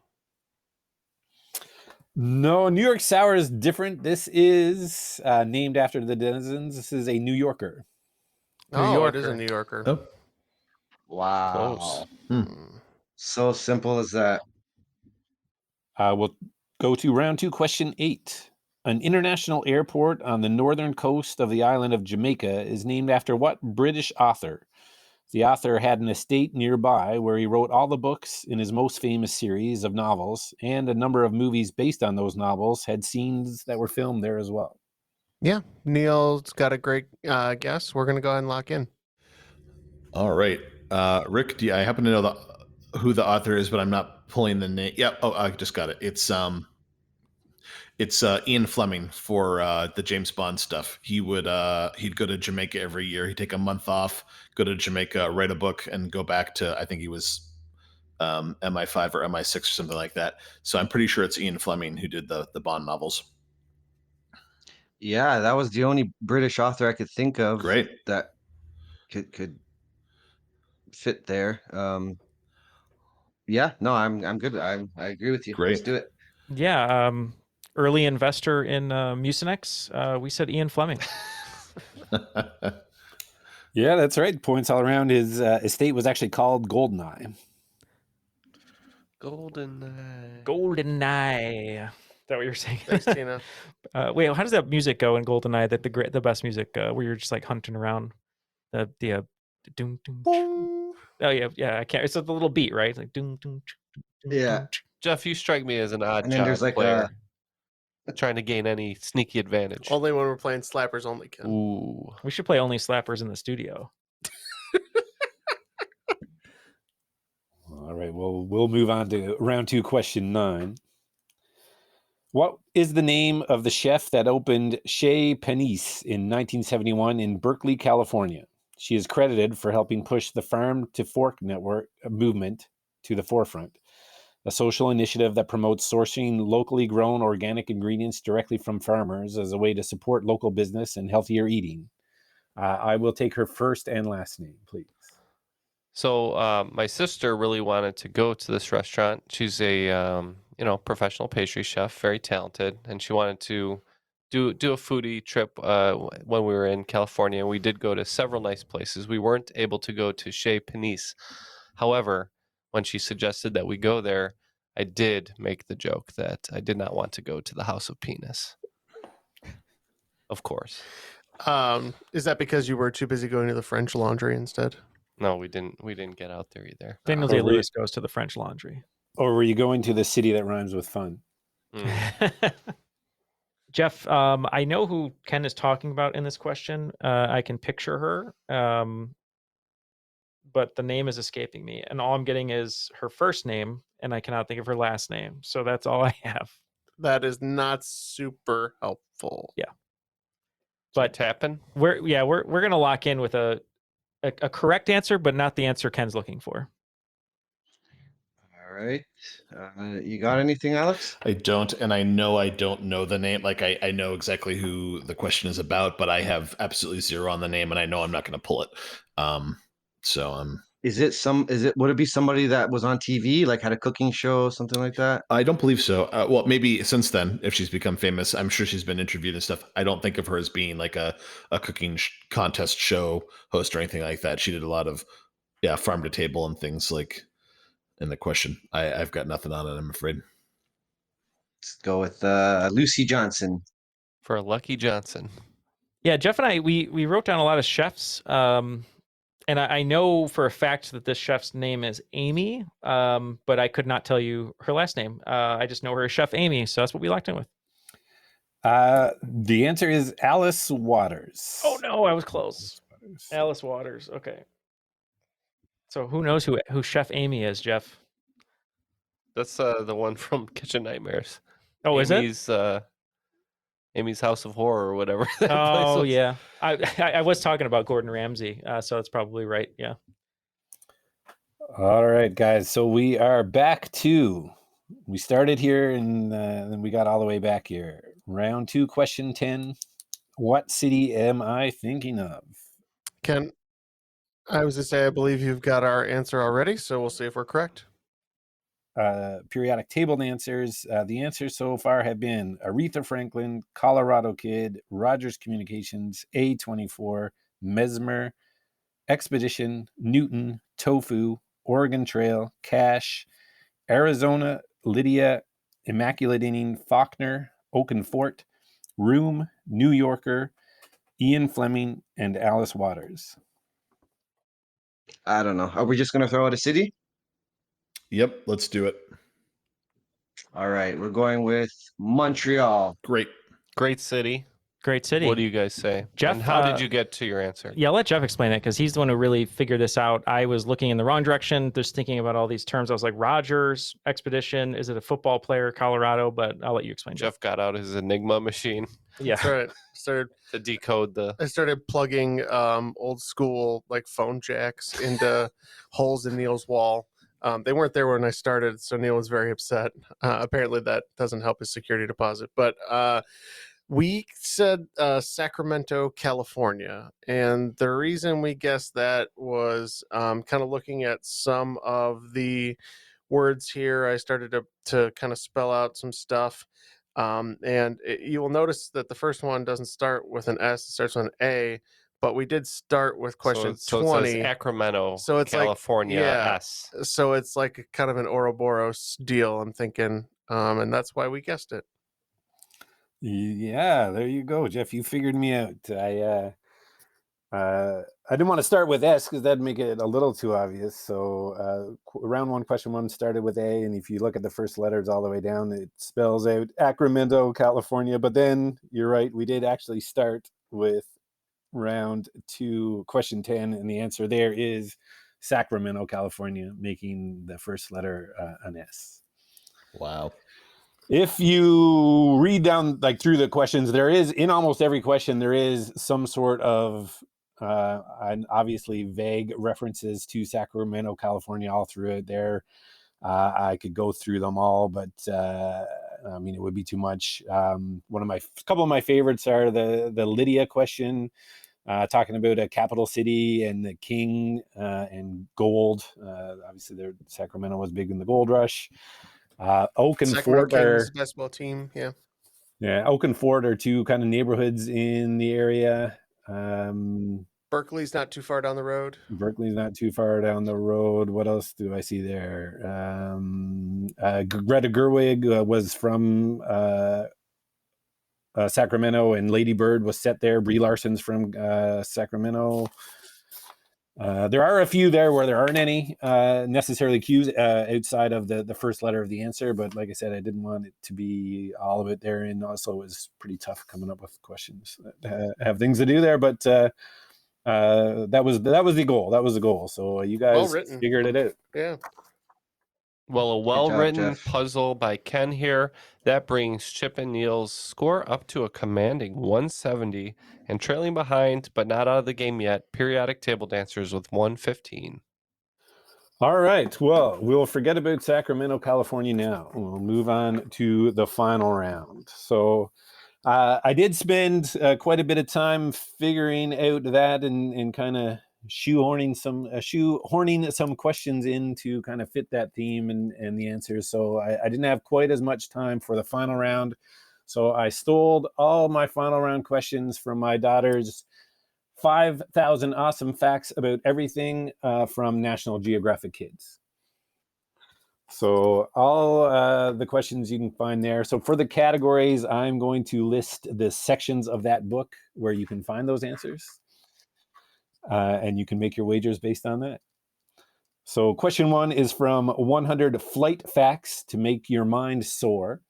No, New York Sour is different. This is named after the denizens. This is a New Yorker. It is a New Yorker. Oh. Wow. So simple as that. We'll go to round 2, question 8. An international airport on the northern coast of the island of Jamaica is named after what British author? The author had an estate nearby where he wrote all the books in his most famous series of novels, and a number of movies based on those novels had scenes that were filmed there as well. Yeah, Neil's got a great guess. We're going to go ahead and lock in. All right. Rick, I happen to know who the author is, but I'm not pulling the name. Yeah. Oh, I just got it. It's Ian Fleming for the James Bond stuff. He'd go to Jamaica every year. He'd take a month off, go to Jamaica, write a book, and go back to, I think he was MI5 or MI6 or something like that. So I'm pretty sure it's Ian Fleming who did the Bond novels. Yeah, that was the only British author I could think of. Great. That could fit there. Yeah, no, I'm good. I agree with you. Great. Let's do it. Yeah. Early investor in Mucinex. We said Ian Fleming. Yeah, that's right. Points all around. His estate was actually called Goldeneye. Goldeneye. Is that what you're saying? Thanks, Tina. Wait, how does that music go in Goldeneye? That the best music where you're just like hunting around the doom doom. Oh yeah. I can't. It's like the little beat, right? Like doom doom. Yeah. Jeff, you strike me as an odd And then job there's like player. Trying to gain any sneaky advantage. Only when we're playing Slappers Only, Ken. Ooh. We should play Only Slappers in the studio. All right, well, we'll move on to round 2, question 9. What is the name of the chef that opened Chez Panisse in 1971 in Berkeley, California? She is credited for helping push the farm to fork network movement to the forefront. a social initiative that promotes sourcing locally grown organic ingredients directly from farmers as a way to support local business and healthier eating. I will take her first and last name, please. So my sister really wanted to go to this restaurant. She's a professional pastry chef, very talented, and she wanted to do a foodie trip when we were in California. We did go to several nice places. We weren't able to go to Chez Panisse. However, when she suggested that we go there, I did make the joke that I did not want to go to the House of Penis. Of course. Is that because you were too busy going to the French Laundry instead? No, we didn't get out there either. Daniel Day-Lewis goes to the French Laundry. Or were you going to the city that rhymes with fun? Jeff, I know who Ken is talking about in this question. I can picture her, but the name is escaping me. And all I'm getting is her first name, and I cannot think of her last name. So that's all I have. That is not super helpful. Yeah. But tapping? We're going to lock in with a correct answer, but not the answer Ken's looking for. All right. You got anything, Alex? I don't, and I know I don't know the name. Like I know exactly who the question is about, but I have absolutely zero on the name, and I know I'm not going to pull it. Would it be somebody that was on TV, like had a cooking show, something like that? I don't believe so. Well, maybe since then, if she's become famous, I'm sure she's been interviewed and stuff. I don't think of her as being like a cooking contest show host or anything like that. She did a lot of, farm to table and things like in the question. I've got nothing on it, I'm afraid. Let's go with Lucy Johnson. For Lucky Johnson. Yeah, Jeff and I, we wrote down a lot of chefs. And I know for a fact that this chef's name is Amy, but I could not tell you her last name. I just know her as Chef Amy, so that's what we locked in with. The answer is Alice Waters. Oh no, I was close. Alice Waters. Okay. So who knows who Chef Amy is, Jeff? That's the one from Kitchen Nightmares. Oh, is it? Amy's House of Horror or whatever. Oh, yeah. I was talking about Gordon Ramsay, so that's probably right. Yeah. All right, guys. So we are back to, we started here and then we got all the way back here. Round 2, question 10. What city am I thinking of? Ken, I was to say, I believe you've got our answer already, so we'll see if we're correct. Periodic table answers. The answers so far have been Aretha Franklin, Colorado Kid, Rogers Communications, A24, Mesmer, Expedition, Newton, Tofu, Oregon Trail, Cash, Arizona, Lydia, Immaculate Inning, Faulkner, Oaken Fort, Room, New Yorker, Ian Fleming, and Alice Waters. I don't know. Are we just going to throw out a city? Yep, let's do it. All right, we're going with Montreal. Great city. Great city. What do you guys say? Jeff, and how did you get to your answer? Yeah, let Jeff explain it because he's the one who really figured this out. I was looking in the wrong direction, just thinking about all these terms. I was like, Rogers, Expedition, is it a football player, Colorado? But I'll let you explain. Jeff got out his Enigma machine. Yeah. That's right. Started to decode I started plugging old school like phone jacks into holes in Neal's wall. They weren't there when I started, so Neal was very upset. Apparently that doesn't help his security deposit. But we said Sacramento, California. And the reason we guessed that was kind of looking at some of the words here. I started to kind of spell out some stuff. You will notice that the first one doesn't start with an S, it starts with an A. But we did start with question 20. So it says Sacramento, so it's California, S. So it's like kind of an Ouroboros deal, I'm thinking. And that's why we guessed it. Yeah, there you go, Jeff. You figured me out. I didn't want to start with S because that'd make it a little too obvious. So round 1, question 1 started with A. And if you look at the first letters all the way down, it spells out Sacramento, California. But then you're right. We did actually start with round 2, question 10, and the answer there is Sacramento, California, making the first letter an S. Wow. If you read down like through the questions, there is in almost every question there is some sort of and obviously vague references to Sacramento, California all through it there. I could go through them all, but I mean, it would be too much. Couple of my favorites are the Lydia question, talking about a capital city and the king and gold. Obviously, Sacramento was big in the gold rush. Oak and Sacramento Fort are Kings basketball team. Yeah. Yeah, Oak and Fort are two kind of neighborhoods in the area. Berkeley's not too far down the road. Berkeley's not too far down the road. What else do I see there? Greta Gerwig was from Sacramento, and Lady Bird was set there. Brie Larson's from Sacramento. There are a few there where there aren't any necessarily cues outside of the first letter of the answer, but like I said, I didn't want it to be all of it there, and also it was pretty tough coming up with questions that have things to do there. But that was the goal. That was the goal. So you guys figured it out. Yeah. Well, a well-written Jeff. puzzle by Ken here. That brings Chip and Neal's score up to a commanding 170 and trailing behind, but not out of the game yet, Periodic Table Dancers with 115. All right. Well, we'll forget about Sacramento, California now. We'll move on to the final round. So I did spend quite a bit of time figuring out that and kind of shoehorning some questions in to kind of fit that theme and the answers. So I didn't have quite as much time for the final round. So I stole all my final round questions from my daughter's 5,000 awesome facts about everything from National Geographic Kids. So all the questions you can find there. So for the categories, I'm going to list the sections of that book where you can find those answers. And you can make your wagers based on that. So question 1 is from 100 Flight Facts to Make Your Mind Soar.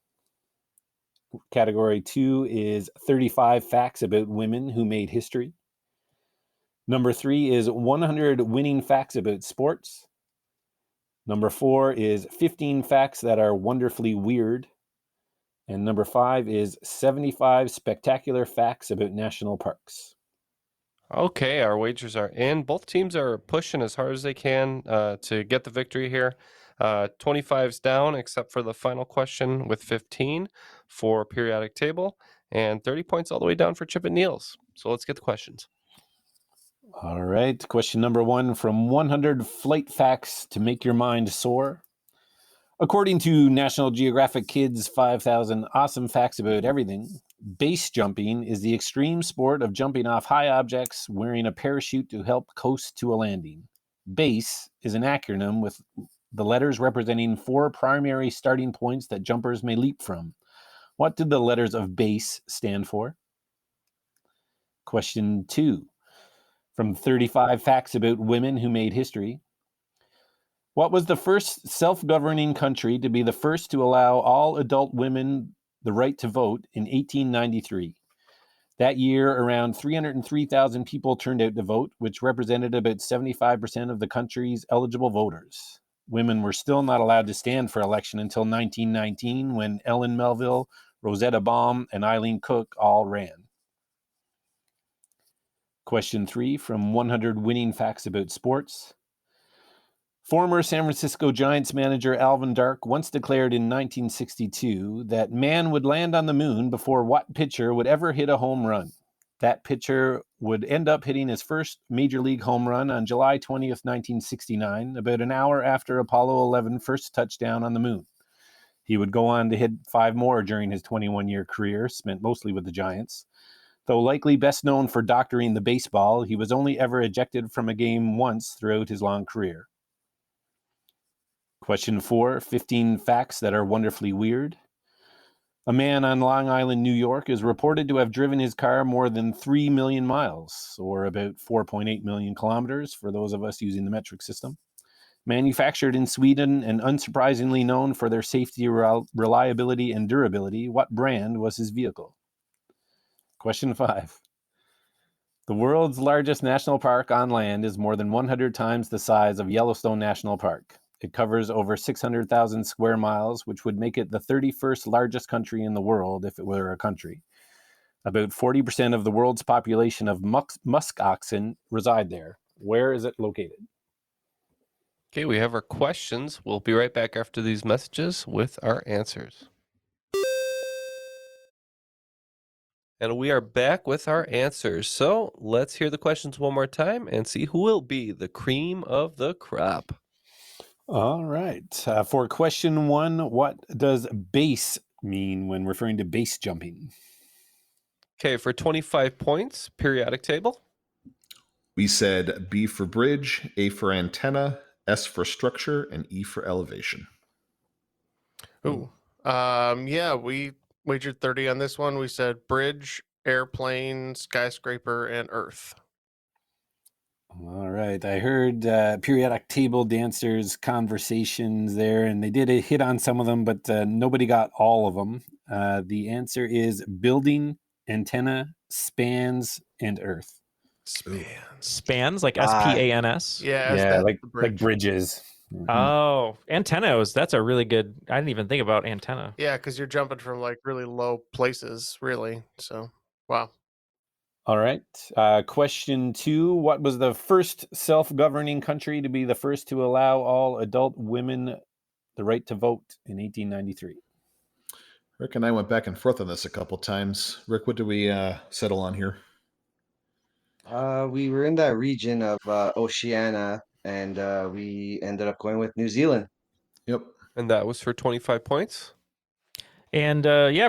Category 2 is 35 Facts About Women Who Made History. Number 3 is 100 Winning Facts About Sports. Number 4 is 15 Facts That Are Wonderfully Weird. And number 5 is 75 Spectacular Facts About National Parks. Okay, our wagers are in. Both teams are pushing as hard as they can to get the victory here. 25's down, except for the final question with 15 for Periodic Table, and 30 points all the way down for Chip and Neal's. So let's get the questions. All right. Question number 1 from 100 Flight Facts to Make Your Mind Soar. According to National Geographic Kids' 5,000 Awesome Facts About Everything, base jumping is the extreme sport of jumping off high objects wearing a parachute to help coast to a landing. BASE is an acronym with the letters representing 4 primary starting points that jumpers may leap from. What did the letters of BASE stand for? Question 2. From 35 Facts About Women Who Made History. What was the first self-governing country to be the first to allow all adult women the right to vote in 1893? That year, around 303,000 people turned out to vote, which represented about 75% of the country's eligible voters. Women were still not allowed to stand for election until 1919, when Ellen Melville, Rosetta Baum, and Eileen Cook all ran. Question 3 from 100 Winning Facts About Sports. Former San Francisco Giants manager Alvin Dark once declared in 1962 that man would land on the moon before what pitcher would ever hit a home run. That pitcher would end up hitting his first major league home run on July 20th, 1969, about an hour after Apollo 11 first touchdown on the moon. He would go on to hit 5 more during his 21-year career, spent mostly with the Giants. Though likely best known for doctoring the baseball, he was only ever ejected from a game once throughout his long career. Question 4, 15 Facts That Are Wonderfully Weird. A man on Long Island, New York, is reported to have driven his car more than 3 million miles, or about 4.8 million kilometers for those of us using the metric system. Manufactured in Sweden and unsurprisingly known for their safety, reliability, and durability, what brand was his vehicle? Question 5. The world's largest national park on land is more than 100 times the size of Yellowstone National Park. It covers over 600,000 square miles, which would make it the 31st largest country in the world if it were a country. About 40% of the world's population of musk oxen reside there. Where is it located? Okay, we have our questions. We'll be right back after these messages with our answers. And we are back with our answers. So let's hear the questions one more time and see who will be the cream of the crop. All right. For question 1, what does base mean when referring to base jumping? Okay, for 25 points, periodic table. We said B for bridge, A for antenna, S for structure, and E for elevation. Ooh. Yeah, we wagered 30 on this one. We said bridge, airplane, skyscraper, and earth. All right. I heard periodic table dancers conversations there, and they did hit on some of them, but nobody got all of them. The answer is building, antenna, spans, and earth. Spans, like S-P-A-N-S? Yeah, like bridges. Oh, antennas. That's a really good. I didn't even think about antenna. Yeah, because you're jumping from like really low places, really. So, wow. All right. Question 2. What was the first self-governing country to be the first to allow all adult women the right to vote in 1893? Rick and I went back and forth on this a couple times. Rick, what did we settle on here? We were in that region of Oceania, and we ended up going with New Zealand. Yep. And that was for 25 points? And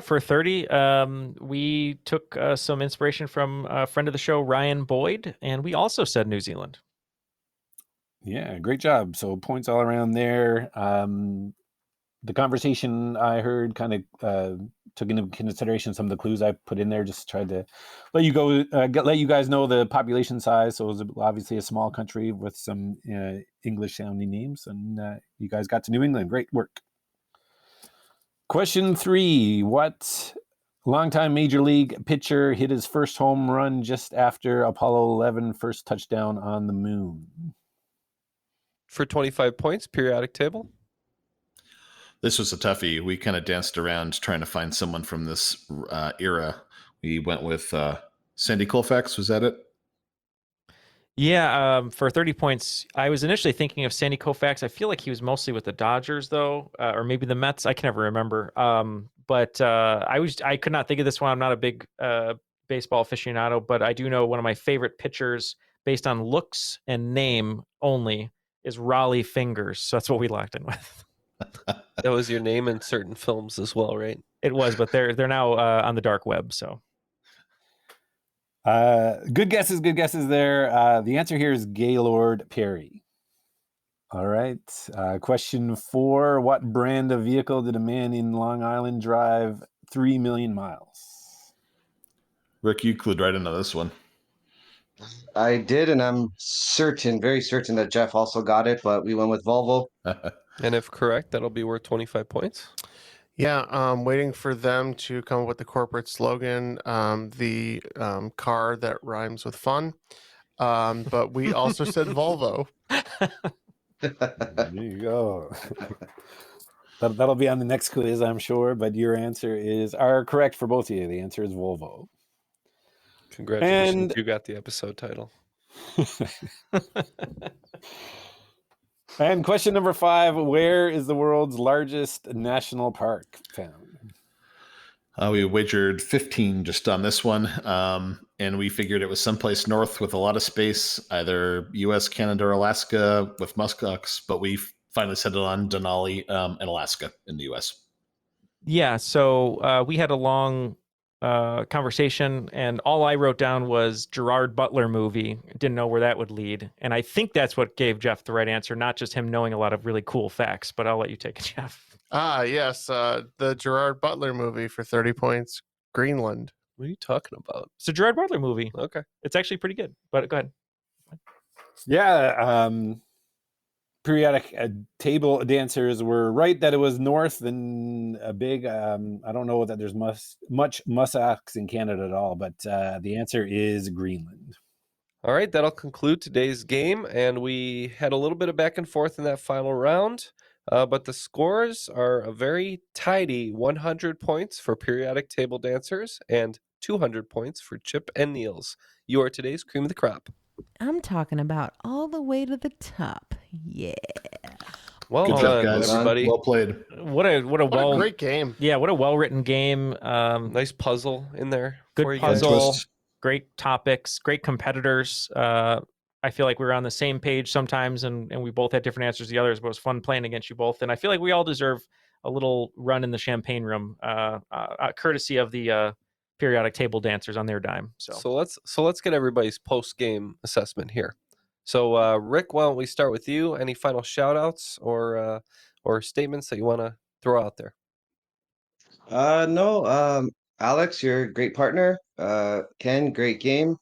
for 30, we took some inspiration from a friend of the show, Ryan Boyd, and we also said New Zealand. Yeah, great job. So points all around there. The conversation I heard kind of took into consideration some of the clues I put in there. Just tried to let you guys know the population size. So it was obviously a small country with some English-sounding names, and you guys got to New England. Great work. Question 3. What longtime Major League pitcher hit his first home run just after Apollo 11 first touchdown on the moon? For 25 points, periodic table. This was a toughie. We kind of danced around trying to find someone from this era. We went with Sandy Koufax. Was that it? Yeah, for 30 points, I was initially thinking of Sandy Koufax. I feel like he was mostly with the Dodgers, though, or maybe the Mets. I can never remember. But I could not think of this one. I'm not a big baseball aficionado, but I do know one of my favorite pitchers based on looks and name only is Raleigh Fingers. So that's what we locked in with. That was your name in certain films as well, right? It was, but they're now on the dark web, so. Good guesses there. The answer here is Gaylord Perry. All right. Question 4. What brand of vehicle did a man in Long Island drive 3 million miles? Rick, you clued right into this one. I did, and I'm very certain that Jeff also got it, but we went with Volvo. And if correct, that'll be worth 25 points. Yeah, waiting for them to come up with the corporate slogan, the car that rhymes with fun. But we also said Volvo. There you go. That'll be on the next quiz, I'm sure, but your answer are correct for both of you. The answer is Volvo. Congratulations, you got the episode title. And question number 5, where is the world's largest national park found? We wagered 15 just on this one, and we figured it was someplace north with a lot of space, either U.S., Canada, or Alaska with muskox, but we finally settled on Denali in Alaska in the U.S. Yeah, so we had a long conversation, and all I wrote down was Gerard Butler movie. Didn't know where that would lead, and I think that's what gave Jeff the right answer, not just him knowing a lot of really cool facts. But I'll let you take it, Jeff. Yes, the Gerard Butler movie for 30 points, Greenland. What are you talking about? It's a Gerard Butler movie. Okay, it's actually pretty good. But go ahead. Yeah, periodic table dancers were right that it was north and a big. I don't know that there's much muskox in Canada at all, but the answer is Greenland. All right, that'll conclude today's game, and we had a little bit of back and forth in that final round, but the scores are a very tidy 100 points for periodic table dancers and 200 points for Chip and Niels. You are today's cream of the crop. I'm talking about all the way to the top. Yeah. Well Good job, done, guys. everybody. Well played. What a great game. Yeah, what a well-written game. Nice puzzle in there. Good for you guys. puzzle, great topics, great competitors. I feel like we were on the same page sometimes, and we both had different answers to the others, but it was fun playing against you both. And I feel like we all deserve a little run in the champagne room, courtesy of the periodic table dancers on their dime. So let's get everybody's post-game assessment here. So Rick, why don't we start with you? Any final shout-outs or statements that you want to throw out there? No, Alex, you're a great partner. Ken, great game.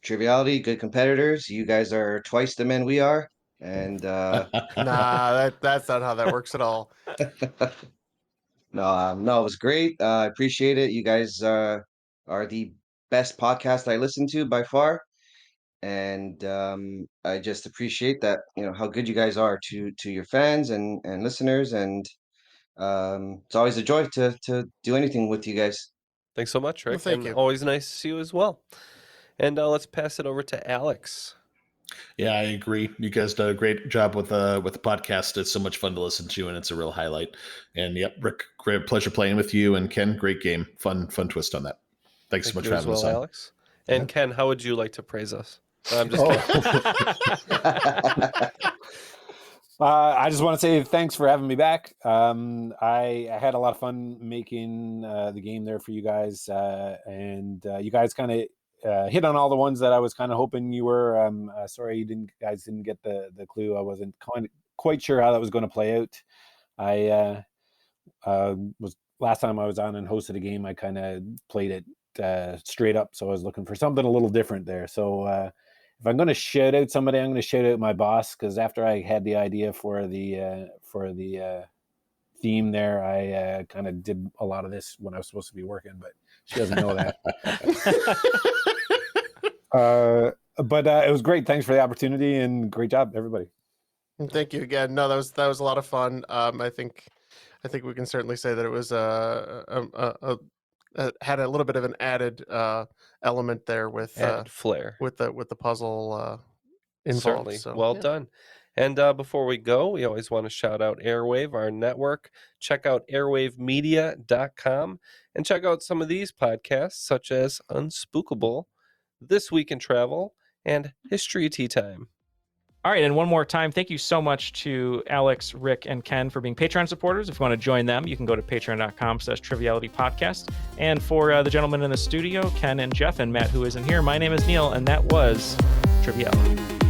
Triviality, good competitors. You guys are twice the men we are. And Nah, that's not how that works at all. No, it was great. I appreciate it. You guys are the best podcast I listen to by far. And I just appreciate that, how good you guys are to your fans and listeners. And it's always a joy to do anything with you guys. Thanks so much, Rick. Well, thank and you. Always nice to see you as well. And let's pass it over to Alex. Yeah, I agree. You guys did a great job with the podcast. It's so much fun to listen to, and it's a real highlight. And yep, Rick, great pleasure playing with you, and Ken, great game. Fun twist on that. Thanks so much for having us on, Alex. And Ken, how would you like to praise us? I'm just kidding. I just want to say thanks for having me back. I had a lot of fun making the game there for you guys, and you guys kind of hit on all the ones that I was kind of hoping you were. Sorry you guys didn't get the clue. I wasn't quite sure how that was going to play out. I was last time I was on and hosted a game, I kind of played it straight up, so I was looking for something a little different there. So if I'm going to shout out somebody, I'm going to shout out my boss, because after I had the idea for the theme there, I kind of did a lot of this when I was supposed to be working, but she doesn't know that. But it was great. Thanks for the opportunity, and great job, everybody. Thank you again. No, that was a lot of fun. I think we can certainly say that it was had a little bit of an added element there with flair with the puzzle involved. Certainly. So, well yeah. done. And before we go, we always want to shout out Airwave, our network. Check out airwavemedia.com and check out some of these podcasts, such as Unspookable, This Week in Travel, and History Tea Time. All right, and one more time, thank you so much to Alex, Rick, and Ken for being Patreon supporters. If you want to join them, you can go to patreon.com/trivialitypodcast. And for the gentlemen in the studio, Ken and Jeff and Matt, who isn't here, my name is Neal, and that was Triviality.